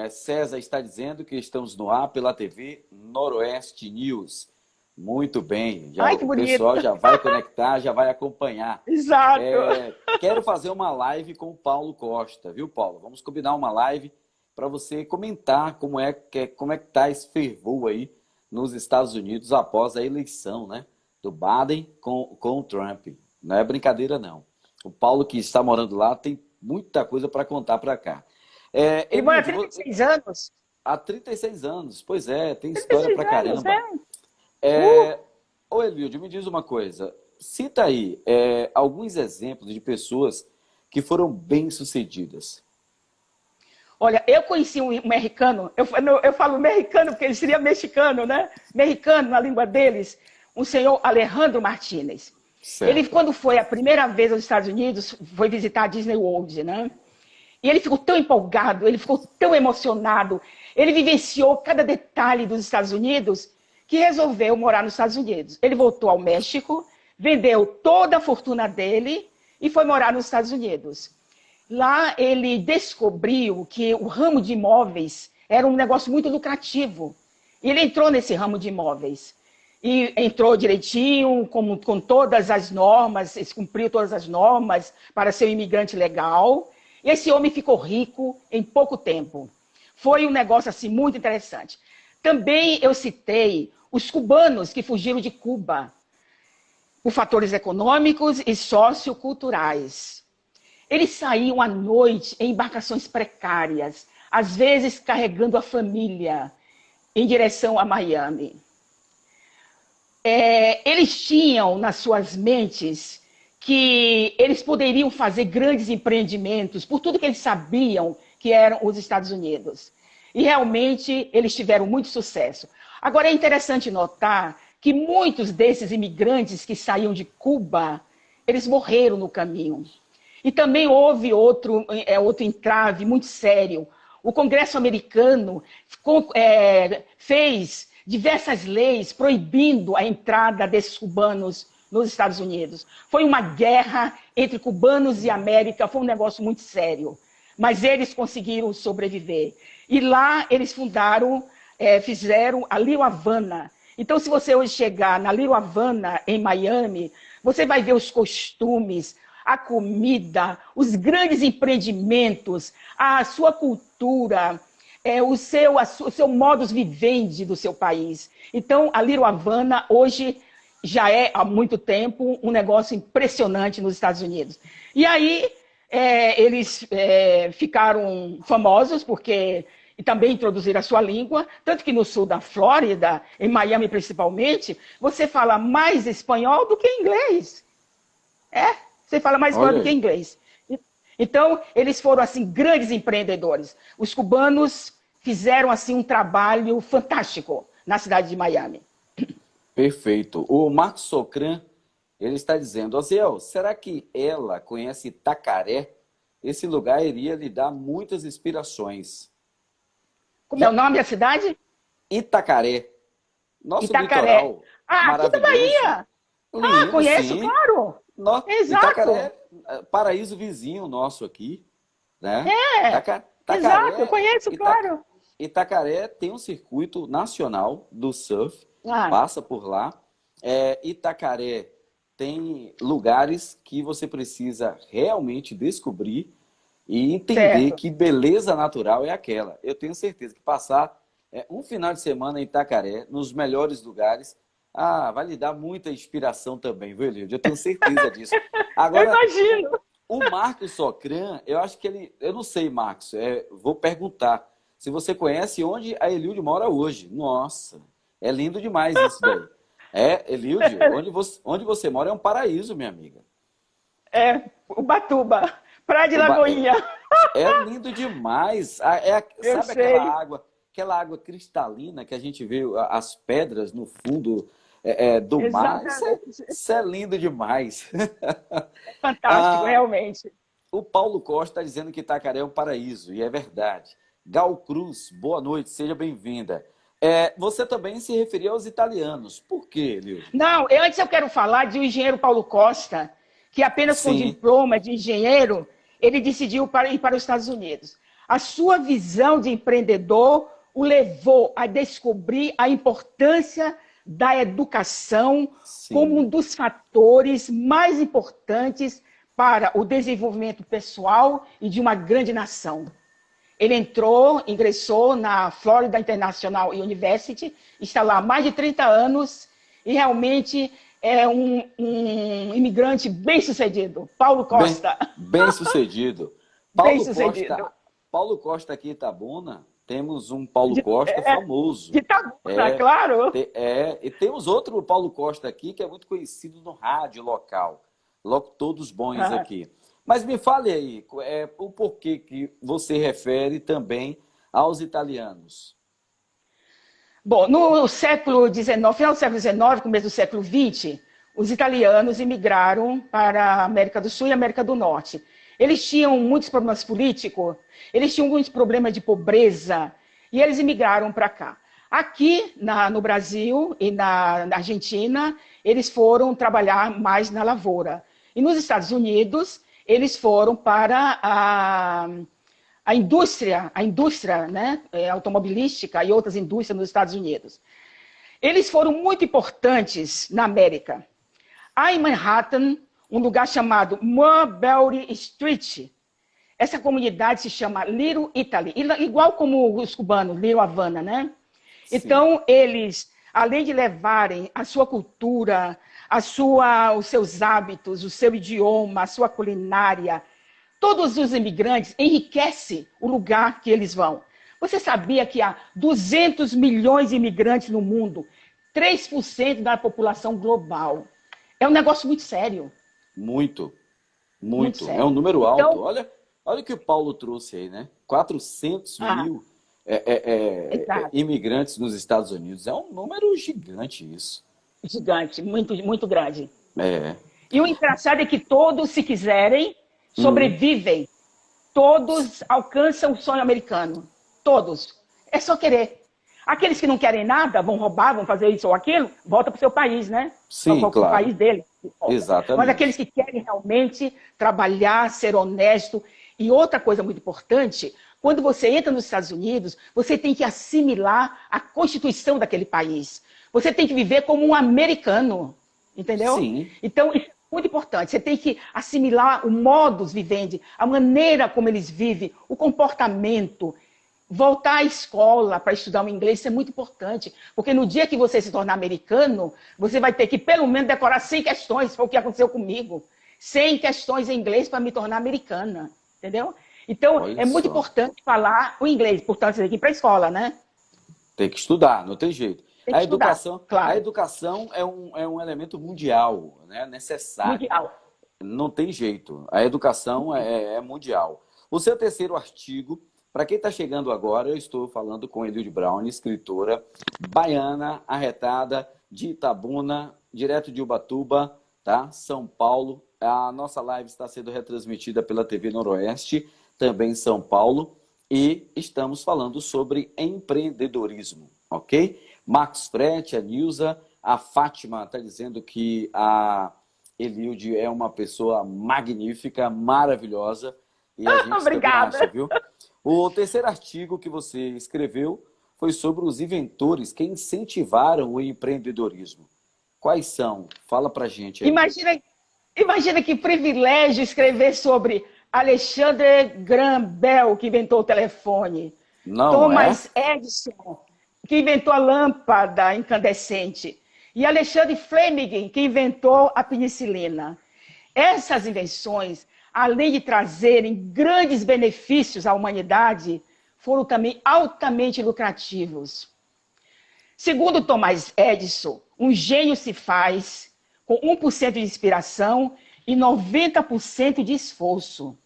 César está dizendo que estamos no ar pela TV Noroeste News. Muito bem. Ai, que o bonito. pessoal já vai conectar, já vai acompanhar. Exato. Quero fazer uma live com o Paulo Costa, viu, Paulo? Vamos combinar uma live para você comentar como é que está esse fervor aí nos Estados Unidos após a eleição, né, do Biden com o Trump. Não é brincadeira, não. O Paulo, que está morando lá, tem muita coisa para contar para cá. Ele mora há 36 anos? Há 36 anos, pois é, tem história para caramba. Ô, Eliud, me diz uma coisa. Cita aí alguns exemplos de pessoas que foram bem-sucedidas. Olha, eu conheci um mexicano, eu falo mexicano porque ele seria mexicano, né? Mexicano, na língua deles, um senhor Alejandro Martínez. Certo. Ele, quando foi a primeira vez aos Estados Unidos, foi visitar a Disney World, né? E ele ficou tão empolgado, ele ficou tão emocionado, ele vivenciou cada detalhe dos Estados Unidos, que resolveu morar nos Estados Unidos. Ele voltou ao México, vendeu toda a fortuna dele e foi morar nos Estados Unidos. Lá ele descobriu que o ramo de imóveis era um negócio muito lucrativo. E ele entrou nesse ramo de imóveis. E entrou direitinho, com todas as normas, cumpriu todas as normas para ser um imigrante legal. E esse homem ficou rico em pouco tempo. Foi um negócio assim, muito interessante. Também eu citei os cubanos que fugiram de Cuba, por fatores econômicos e socioculturais. Eles saíam à noite em embarcações precárias, às vezes carregando a família em direção a Miami. Eles tinham nas suas mentes que eles poderiam fazer grandes empreendimentos por tudo que eles sabiam que eram os Estados Unidos. E realmente eles tiveram muito sucesso. Agora é interessante notar que muitos desses imigrantes que saíam de Cuba, eles morreram no caminho. E também houve outro entrave muito sério. O Congresso americano fez diversas leis proibindo a entrada desses cubanos nos Estados Unidos. Foi uma guerra entre cubanos e América, foi um negócio muito sério. Mas eles conseguiram sobreviver. E lá eles fizeram a Little Havana. Então, se você hoje chegar na Little Havana, em Miami, você vai ver os costumes, a comida, os grandes empreendimentos, a sua cultura, o seu modus vivendi do seu país. Então, a Little Havana hoje já é, há muito tempo, um negócio impressionante nos Estados Unidos. E aí, eles ficaram famosos porque e também introduziram a sua língua, tanto que no sul da Flórida, em Miami principalmente, você fala mais espanhol do que inglês. Você fala mais espanhol do que inglês. Então, eles foram, assim, grandes empreendedores. Os cubanos fizeram, assim, um trabalho fantástico na cidade de Miami. Perfeito. O Marcos Socran, ele está dizendo, Osiel, será que ela conhece Itacaré? Esse lugar iria lhe dar muitas inspirações. Como é o nome da cidade? Itacaré. Nosso Itacaré. litoral aqui da Bahia. Lindo, conheço, sim. claro. Exato. Itacaré, paraíso vizinho nosso aqui. Né? Itacaré, exato, eu conheço, claro. Itacaré tem um circuito nacional do surf, passa por lá. Itacaré tem lugares que você precisa realmente descobrir e entender que beleza natural é aquela. Eu tenho certeza que passar um final de semana em Itacaré, nos melhores lugares, vai lhe dar muita inspiração também, viu, Eliud? Eu tenho certeza disso. Agora, eu imagino. O Marcos Socran, eu acho que ele... Eu não sei, Marcos, vou perguntar. Se você conhece onde a Eliud mora hoje. Nossa, é lindo demais isso daí. Eliud, onde você mora é um paraíso, minha amiga. Ubatuba. Praia de Lagoinha. É lindo demais. Sabe aquela água cristalina que a gente vê as pedras no fundo do mar? Isso é lindo demais. Fantástico, realmente. O Paulo Costa está dizendo que Itacaré é um paraíso, e é verdade. Gal Cruz, boa noite, seja bem-vinda. Você também se referia aos italianos. Por quê, Eliud? Não, antes eu quero falar de um engenheiro Paulo Costa, que apenas com diploma de engenheiro, ele decidiu ir para os Estados Unidos. A sua visão de empreendedor o levou a descobrir a importância da educação como um dos fatores mais importantes para o desenvolvimento pessoal e de uma grande nação. Ele ingressou na Florida International University, está lá há mais de 30 anos e realmente é um imigrante bem-sucedido. Paulo Costa. Bem-sucedido. Paulo Costa aqui em Itabuna, temos um Paulo Costa famoso. De Itabuna, claro. E temos outro Paulo Costa aqui, que é muito conhecido no rádio local. Todos bons aqui. Mas me fale aí, o porquê que você refere também aos italianos. Bom, no século XIX, final do século XIX, começo do século XX, os italianos imigraram para a América do Sul e América do Norte. Eles tinham muitos problemas políticos, eles tinham muitos problemas de pobreza, e eles imigraram para cá. Aqui no Brasil e na Argentina, eles foram trabalhar mais na lavoura. E nos Estados Unidos, eles foram para a indústria, né, automobilística e outras indústrias nos Estados Unidos. Eles foram muito importantes na América. Há em Manhattan um lugar chamado Mulberry Street. Essa comunidade se chama Little Italy, igual como os cubanos, Little Havana, né? Sim. Então, eles, além de levarem a sua cultura, os seus hábitos, o seu idioma, a sua culinária, todos os imigrantes enriquecem o lugar que eles vão. Você sabia que há 200 milhões de imigrantes no mundo, 3% da população global? É um negócio muito sério. Muito sério. É um número alto. Então, olha o que o Paulo trouxe aí, né? 400 mil imigrantes nos Estados Unidos. É um número gigante isso. Gigante, muito, muito grande. É. E o engraçado é que todos, se quiserem, sobrevivem. Todos alcançam o sonho americano. Todos. É só querer. Aqueles que não querem nada, vão roubar, vão fazer isso ou aquilo, volta para o seu país, né? Sim, para o país dele. Exatamente. Mas aqueles que querem realmente trabalhar, ser honesto. E outra coisa muito importante, quando você entra nos Estados Unidos, você tem que assimilar a Constituição daquele país. Você tem que viver como um americano, entendeu? Sim. Então, isso é muito importante. Você tem que assimilar o modus vivendi, a maneira como eles vivem, o comportamento. Voltar à escola para estudar o inglês, isso é muito importante. Porque no dia que você se tornar americano, você vai ter que, pelo menos, decorar 100 questões. Foi o que aconteceu comigo. 100 questões em inglês para me tornar americana. Entendeu? Então, é muito importante falar o inglês. Portanto, você tem que ir para a escola, né? Tem que estudar, não tem jeito. Tem que estudar, claro. A educação é um elemento mundial, né? Necessário. Mundial. Não tem jeito. A educação é mundial. O seu terceiro artigo, para quem está chegando agora, eu estou falando com Eliude Brown, escritora baiana, arretada de Itabuna, direto de Ubatuba, tá? São Paulo. A nossa live está sendo retransmitida pela TV Noroeste, também em São Paulo, e estamos falando sobre empreendedorismo, ok? Marcos Frete, a Nilza, a Fátima está dizendo que a Eliude é uma pessoa magnífica, maravilhosa, e a gente Obrigada. Acha, viu? O terceiro artigo que você escreveu foi sobre os inventores que incentivaram o empreendedorismo. Quais são? Fala pra gente aí. Imagina que privilégio escrever sobre Alexander Graham Bell, que inventou o telefone. Não Thomas Edison, que inventou a lâmpada incandescente. E Alexander Fleming, que inventou a penicilina. Essas invenções, além de trazerem grandes benefícios à humanidade, foram também altamente lucrativos. Segundo Thomas Edison, um gênio se faz com 1% de inspiração e 90% de esforço.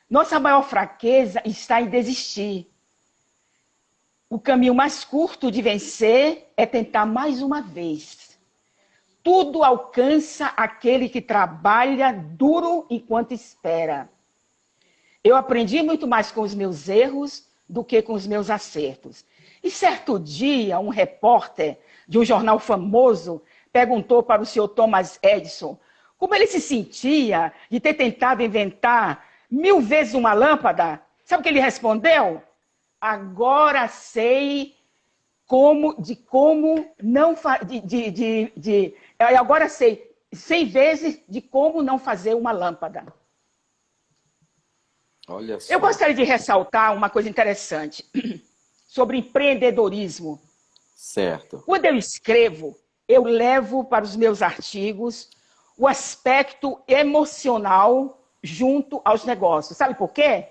Nossa maior fraqueza está em desistir. O caminho mais curto de vencer é tentar mais uma vez. Tudo alcança aquele que trabalha duro enquanto espera. Eu aprendi muito mais com os meus erros do que com os meus acertos. E certo dia, um repórter de um jornal famoso perguntou para o senhor Thomas Edison como ele se sentia de ter tentado inventar 1000 vezes uma lâmpada. Sabe o que ele respondeu? Agora sei agora sei 100 vezes de como não fazer uma lâmpada. Olha só. Eu gostaria de ressaltar uma coisa interessante sobre empreendedorismo. Certo. Quando eu escrevo, eu levo para os meus artigos o aspecto emocional junto aos negócios. Sabe por quê?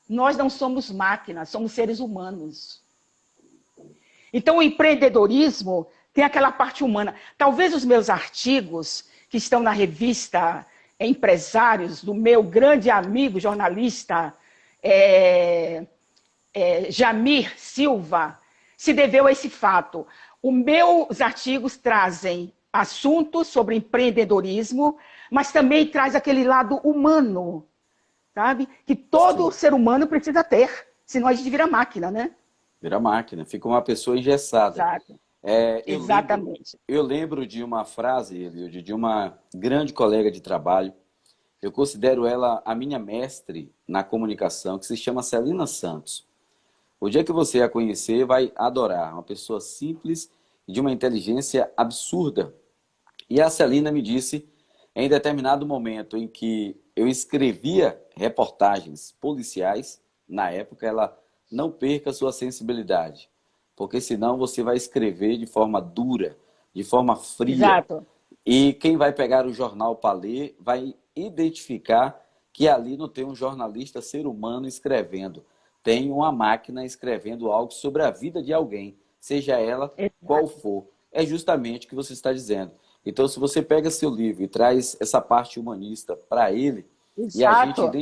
Nós não somos máquinas, somos seres humanos. Então, o empreendedorismo tem aquela parte humana. Talvez os meus artigos, que estão na revista Empresários, do meu grande amigo jornalista Jamir Silva, se deveu a esse fato. Os meus artigos trazem assuntos sobre empreendedorismo, mas também traz aquele lado humano sabe? Que todo Sim. ser humano precisa ter, senão a gente vira máquina, né? Vira máquina, fica uma pessoa engessada. Exato, É, exatamente. eu lembro de uma frase, Eliud, de uma grande colega de trabalho. Eu considero ela a minha mestre na comunicação, que se chama Celina Santos. O dia que você a conhecer, vai adorar. Uma pessoa simples e de uma inteligência absurda. E a Celina me disse, em determinado momento em que eu escrevia reportagens policiais, na época, ela não perca sua sensibilidade, porque senão você vai escrever de forma dura, de forma fria, Exato. e quem vai pegar o jornal para ler vai identificar que ali não tem um jornalista ser humano escrevendo, tem uma máquina escrevendo algo sobre a vida de alguém, seja ela qual Exato. for. É justamente o que você está dizendo. Então, se você pega seu livro e traz essa parte humanista para ele, Exato.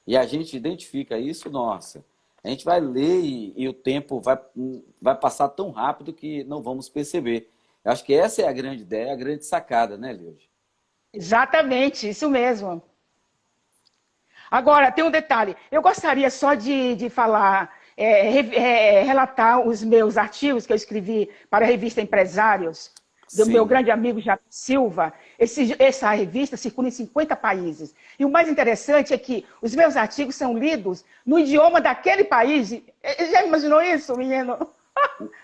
e a gente identifica isso, nossa, a gente vai ler e o tempo vai passar tão rápido que não vamos perceber. Eu acho que essa é a grande ideia, a grande sacada, né, Leide? Exatamente, isso mesmo. Agora, tem um detalhe. Eu gostaria só de falar, relatar os meus artigos que eu escrevi para a revista Empresários, do meu Sim. grande amigo Jair Silva. Essa revista circula em 50 países. E o mais interessante é que os meus artigos são lidos no idioma daquele país. Já imaginou isso, menino?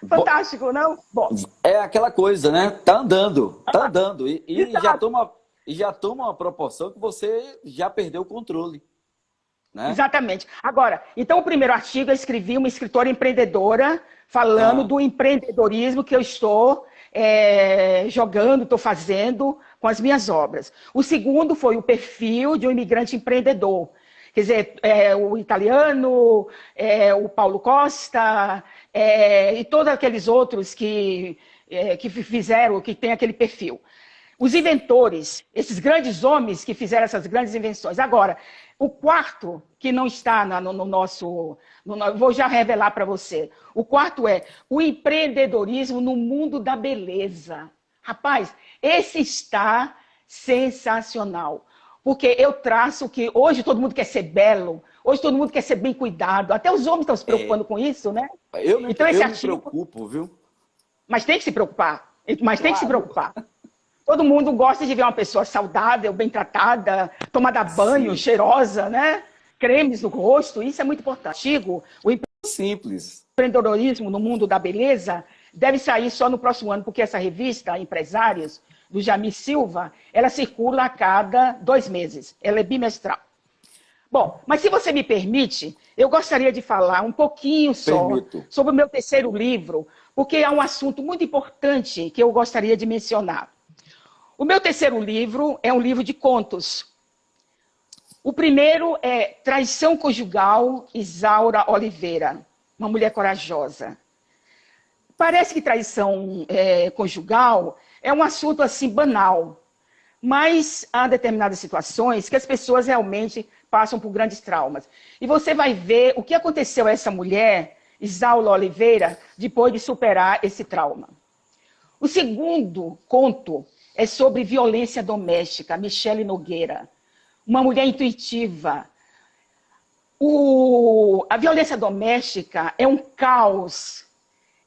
Fantástico, não? Bom, É aquela coisa, né? Tá andando. exato. E já toma uma proporção que você já perdeu o controle, né? Exatamente. Agora, então o primeiro artigo eu escrevi uma escritora empreendedora falando Ah, do empreendedorismo que eu estou jogando, estou fazendo com as minhas obras. O segundo foi o perfil de um imigrante empreendedor. Quer dizer, o italiano, o Paulo Costa, e todos aqueles outros que fizeram, que tem aquele perfil. Os inventores, esses grandes homens que fizeram essas grandes invenções. Agora, o quarto, que não está no nosso. Vou já revelar para você. O quarto é o empreendedorismo no mundo da beleza. Rapaz, esse está sensacional. Porque eu traço que hoje todo mundo quer ser belo, hoje todo mundo quer ser bem cuidado. Até os homens estão se preocupando com isso, né? Então, esse eu me artigo. preocupo, viu? Mas tem que se preocupar. Mas tem que se Claro. preocupar. Todo mundo gosta de ver uma pessoa saudável, bem tratada, tomada banho, Sim. cheirosa, né? Cremes no rosto, isso é muito importante. Artigo, o Simples. empreendedorismo no mundo da beleza deve sair só no próximo ano, porque essa revista, Empresários, do Jamil Silva, ela circula a cada 2 meses. Ela é bimestral. Bom, mas se você me permite, eu gostaria de falar um pouquinho só Permito. sobre o meu terceiro livro, porque é um assunto muito importante que eu gostaria de mencionar. O meu terceiro livro é um livro de contos. O primeiro é Traição Conjugal, Isaura Oliveira, uma mulher corajosa. Parece que traição conjugal é um assunto assim banal, mas há determinadas situações que as pessoas realmente passam por grandes traumas. E você vai ver o que aconteceu a essa mulher, Isaura Oliveira, depois de superar esse trauma. O segundo conto é sobre violência doméstica, Michele Nogueira, uma mulher intuitiva. A violência doméstica é um caos,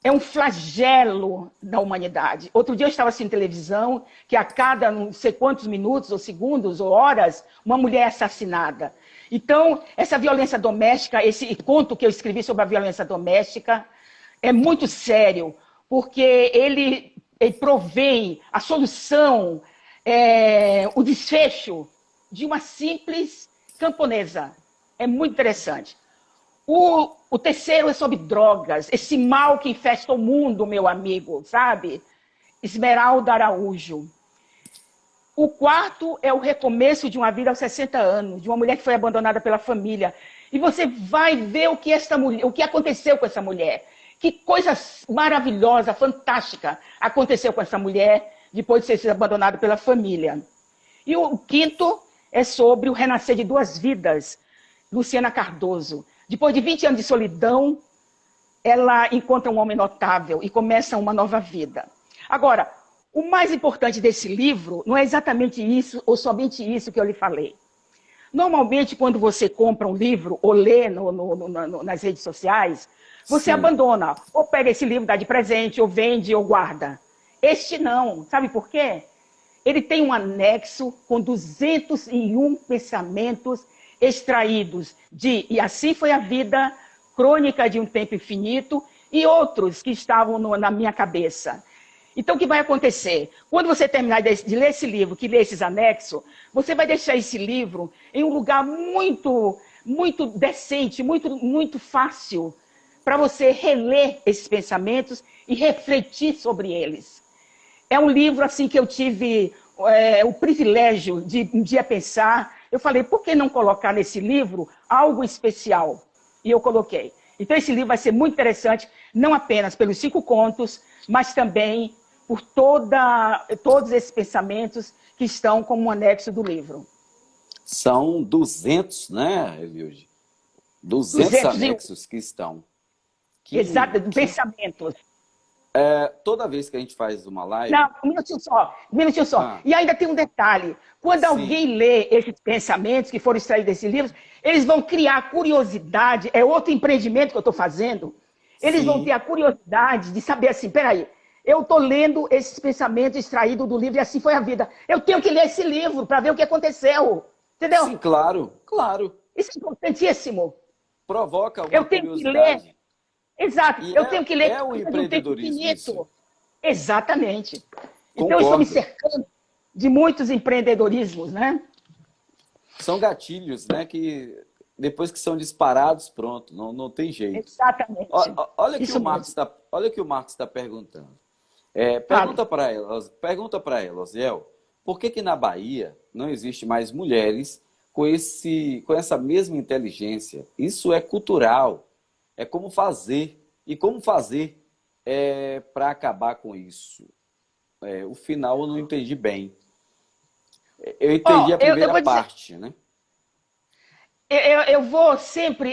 é um flagelo da humanidade. Outro dia eu estava assistindo televisão que a cada não sei quantos minutos, ou segundos, ou horas, uma mulher é assassinada. Então, essa violência doméstica, esse conto que eu escrevi sobre a violência doméstica, é muito sério, porque ele provém a solução, o desfecho de uma simples camponesa. É muito interessante. O terceiro é sobre drogas, esse mal que infesta o mundo, meu amigo, sabe? Esmeralda Araújo. O quarto é o recomeço de uma vida aos 60 anos, de uma mulher que foi abandonada pela família. E você vai ver o que aconteceu com essa mulher. Que coisa maravilhosa, fantástica aconteceu com essa mulher depois de ter sido abandonada pela família. E o quinto é sobre o renascer de 2 vidas, Luciana Cardoso. Depois de 20 anos de solidão, ela encontra um homem notável e começa uma nova vida. Agora, o mais importante desse livro não é exatamente isso, ou somente isso que eu lhe falei. Normalmente, quando você compra um livro ou lê nas redes sociais, você Sim. abandona. Ou pega esse livro, dá de presente, ou vende, ou guarda. Este não. Sabe por quê? Ele tem um anexo com 201 pensamentos extraídos de E Assim Foi a Vida, Crônica de um Tempo Infinito e outros que estavam na minha cabeça. Então, o que vai acontecer? Quando você terminar de ler esse livro, que lê esses anexos, você vai deixar esse livro em um lugar muito, muito decente, muito fácil, para você reler esses pensamentos e refletir sobre eles. É um livro assim que eu tive o privilégio de um dia pensar. Eu falei, por que não colocar nesse livro algo especial? E eu coloquei. Então, esse livro vai ser muito interessante, não apenas pelos 5 contos, mas também por todos esses pensamentos que estão como um anexo do livro. São 200, né, Eliude? 200 anexos que estão. Exato, pensamentos. Toda vez que a gente faz uma live... Não, um minutinho só. E ainda tem um detalhe. Quando alguém lê esses pensamentos que foram extraídos desses livros, eles vão criar curiosidade. É outro empreendimento que eu estou fazendo. Eles vão ter a curiosidade de saber assim, peraí, eu estou lendo esses pensamentos extraídos do livro E Assim Foi a Vida. Eu tenho que ler esse livro para ver o que aconteceu. Entendeu? Sim, claro, claro. Isso é importantíssimo. Provoca uma eu tenho curiosidade. Que ler. Exato. Eu tenho que ler É o empreendedorismo isso. Exatamente. Concordo. Então, eu estou me cercando de muitos empreendedorismos, né? São gatilhos, né, que depois que são disparados, pronto, não tem jeito. Exatamente. Olha o que o Marcos está perguntando. Pergunta para ela, Osiel, por que na Bahia não existe mais mulheres com essa mesma inteligência? Isso é cultural. É como fazer. E como fazer para acabar com isso? O final eu não entendi bem. Eu entendi a primeira parte, né?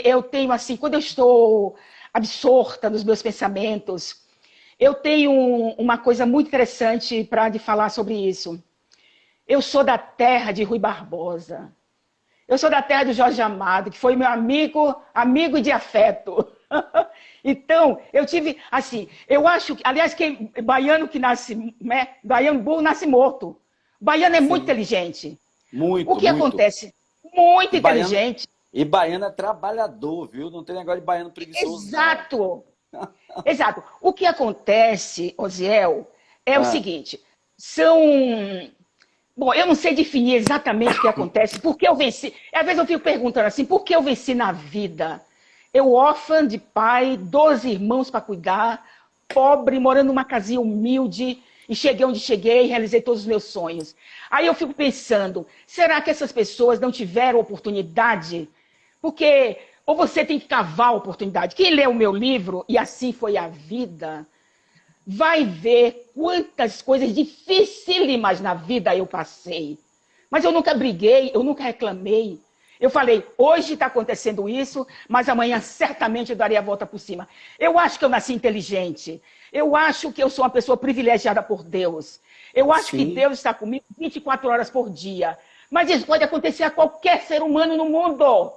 Eu tenho assim, quando eu estou absorta nos meus pensamentos, eu tenho uma coisa muito interessante para falar sobre isso. Eu sou da terra de Rui Barbosa. Eu sou da terra do Jorge Amado, que foi meu amigo de afeto. Então, eu tive, assim, eu acho, aliás, que baiano que nasce, né? Baiano burro nasce morto. Baiano é muito inteligente. Muito, o que acontece? Muito inteligente. E baiano é trabalhador, viu? Não tem negócio de baiano preguiçoso. Exato. Exato. O que acontece, Osiel, é o seguinte, Bom, eu não sei definir exatamente o que acontece, porque eu venci. Às vezes eu fico perguntando assim, por que eu venci na vida? Eu órfã de pai, 12 irmãos para cuidar, pobre, morando numa casinha humilde, e cheguei onde cheguei, realizei todos os meus sonhos. Aí eu fico pensando, será que essas pessoas não tiveram oportunidade? Porque ou você tem que cavar a oportunidade. Quem lê o meu livro, E Assim Foi a Vida, vai ver quantas coisas dificílimas na vida eu passei. Mas eu nunca briguei, eu nunca reclamei. Eu falei, hoje está acontecendo isso, mas amanhã certamente eu darei a volta por cima. Eu acho que eu nasci inteligente. Eu acho que eu sou uma pessoa privilegiada por Deus. Eu acho que Deus está comigo 24 horas por dia. Mas isso pode acontecer a qualquer ser humano no mundo.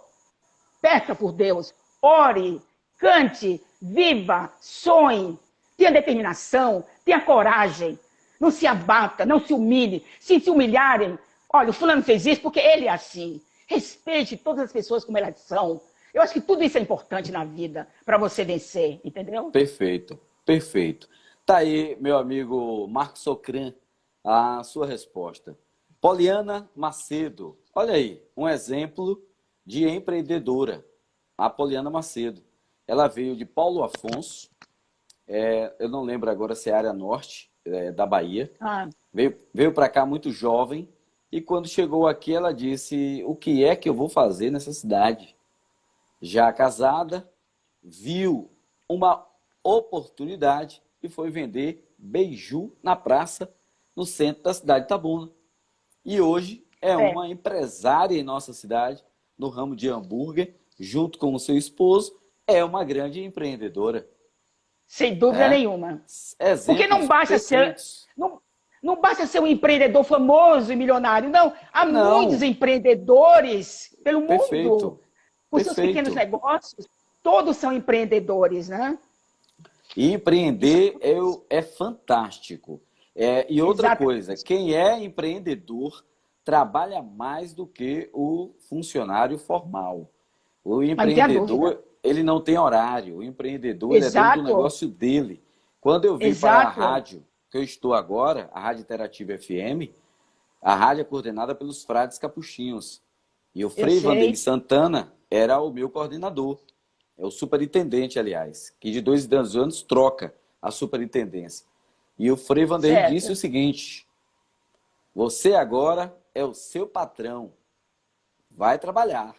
Peça por Deus, ore, cante, viva, sonhe. Tenha determinação, tenha coragem. Não se abata, não se humilhe. Se humilharem, olha, o fulano fez isso porque ele é assim. Respeite todas as pessoas como elas são. Eu acho que tudo isso é importante na vida para você vencer, entendeu? Perfeito, perfeito. Tá aí, meu amigo Marcos Socran, a sua resposta. Poliana Macedo, olha aí, um exemplo de empreendedora. A Poliana Macedo. Ela veio de Paulo Afonso, eu não lembro agora se é a área norte da Bahia. Veio para cá muito jovem. E quando chegou aqui, ela disse, o que é que eu vou fazer nessa cidade? Já casada, viu uma oportunidade e foi vender beiju na praça, no centro da cidade de Itabuna. E hoje é uma empresária em nossa cidade, no ramo de hambúrguer, junto com o seu esposo, é uma grande empreendedora. Sem dúvida nenhuma. Exemplos Porque não basta ser... Não basta ser um empreendedor famoso e milionário, não. Há Não, muitos empreendedores pelo perfeito, mundo, com seus pequenos perfeito. negócios. Todos são empreendedores, né? E Isso empreender é fantástico. E outra coisa, exatamente. quem é empreendedor trabalha mais do que o funcionário formal. O Mas não tenha dúvida. empreendedor, ele não tem horário. O empreendedor, ele é dono do Exato, negócio dele. Quando eu vim para a exato. rádio que eu estou agora, a Rádio Interativa FM, a rádio é coordenada pelos frades capuchinhos. E o Eu Frei Vanderlei sei. Santana era o meu coordenador. É o superintendente, aliás, que de 2 em 2 anos troca a superintendência. E o Frei Vanderlei disse o Certo. seguinte: você agora é o seu patrão, vai trabalhar,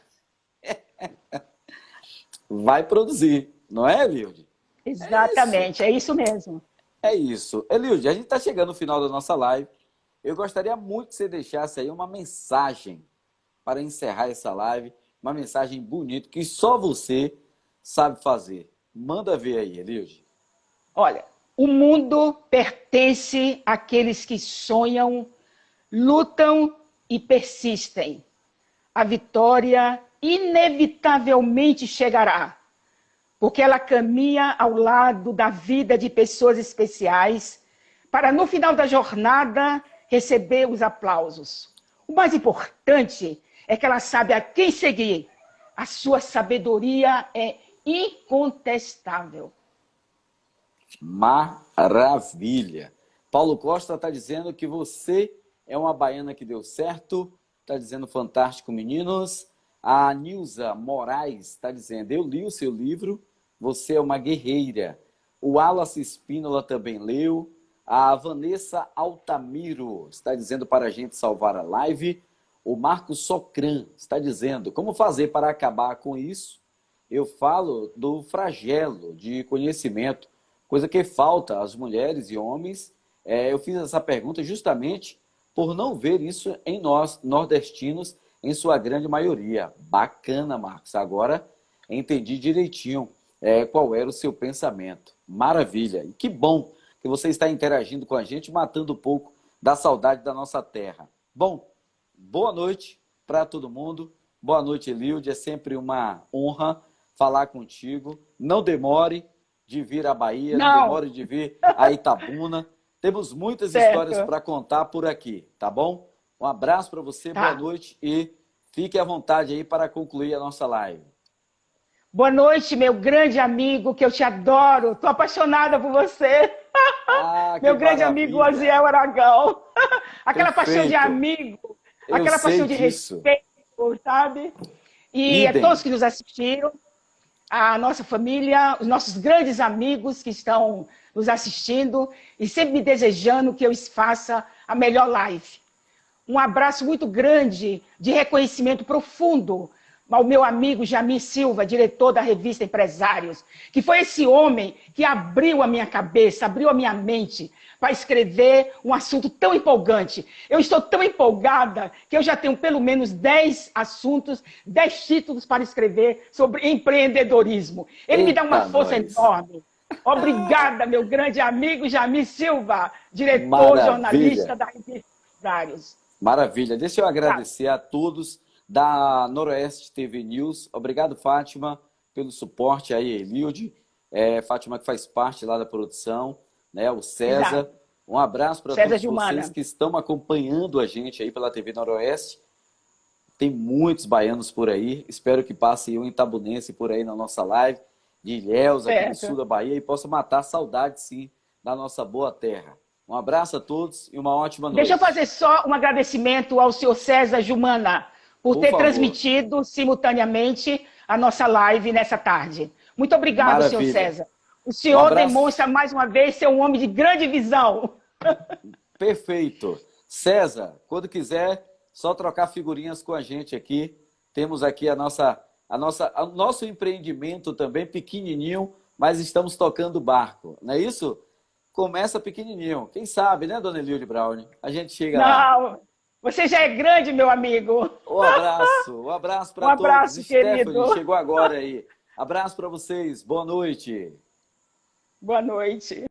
vai produzir. Não é, Eliud? É isso. Exatamente, é isso mesmo. É isso. Eliud, a gente está chegando no final da nossa live. Eu gostaria muito que você deixasse aí uma mensagem para encerrar essa live. Uma mensagem bonita que só você sabe fazer. Manda ver aí, Eliud. Olha, o mundo pertence àqueles que sonham, lutam e persistem. A vitória inevitavelmente chegará, porque ela caminha ao lado da vida de pessoas especiais, para no final da jornada receber os aplausos. O mais importante é que ela sabe a quem seguir. A sua sabedoria é incontestável. Maravilha. Paulo Costa está dizendo que você é uma baiana que deu certo. Está dizendo fantástico, meninos. A Nilza Moraes está dizendo, eu li o seu livro, você é uma guerreira. O Wallace Espínola também leu. A Vanessa Altamiro está dizendo para a gente salvar a live. O Marcos Socran está dizendo, como fazer para acabar com isso? Eu falo do flagelo de conhecimento, coisa que falta às mulheres e homens. Eu fiz essa pergunta justamente por não ver isso em nós, nordestinos, em sua grande maioria. Bacana, Marcos. Agora entendi direitinho qual era o seu pensamento. Maravilha. E que bom que você está interagindo com a gente, matando um pouco da saudade da nossa terra. Bom, boa noite para todo mundo. Boa noite, Eliud. É sempre uma honra falar contigo. Não demore de vir à Bahia, não Não, demore de vir a Itabuna. Temos muitas histórias certo. para contar por aqui, tá bom? Um abraço para você, boa Tá. noite e fique à vontade aí para concluir a nossa live. Boa noite, meu grande amigo, que eu te adoro. Estou apaixonada por você. Ah, que Meu grande amigo maravilha! Osiel Aragão. Aquela paixão de Perfeito! amigo, Eu aquela sei paixão de disso. respeito, sabe? E a Idem. todos que nos assistiram, a nossa família, os nossos grandes amigos que estão nos assistindo e sempre me desejando que eu faça a melhor live. Um abraço muito grande de reconhecimento profundo ao meu amigo Jamir Silva, diretor da revista Empresários, que foi esse homem que abriu a minha cabeça, abriu a minha mente para escrever um assunto tão empolgante. Eu estou tão empolgada que eu já tenho pelo menos 10 assuntos, 10 títulos para escrever sobre empreendedorismo. Ele me dá uma Eita, força nós! enorme. Obrigada, meu grande amigo Jamir Silva, diretor jornalista Maravilha! da revista Empresários. Maravilha! Deixa eu Tá, agradecer a todos da Noroeste TV News. Obrigado, Fátima, pelo suporte aí, Eliud. Fátima que faz parte lá da produção, né? O César. exato. Um abraço para César todos vocês Gilmana. que estão acompanhando a gente aí pela TV Noroeste. Tem muitos baianos por aí. Espero que passe um itabunense por aí na nossa live, de Ilhéus, aqui do sul Certo. da Bahia, e possa matar a saudade, sim, da nossa boa terra. Um abraço a todos e uma ótima Deixa eu noite. fazer só um agradecimento ao senhor César Gilmana por Por ter favor. transmitido simultaneamente a nossa live nessa tarde. Muito obrigado, senhor Maravilha. César. O Um senhor abraço. demonstra mais uma vez ser um homem de grande visão. Perfeito. César, quando quiser, só trocar figurinhas com a gente aqui. Temos aqui o nosso empreendimento também, pequenininho, mas estamos tocando o barco. Não é isso? Começa pequenininho. Quem sabe, né, dona Eliud Brown? A gente chega lá. Não, você já é grande, meu amigo. Um abraço Um para todos. abraço, Stephanie querido. chegou agora aí. Abraço para vocês. Boa noite. Boa noite.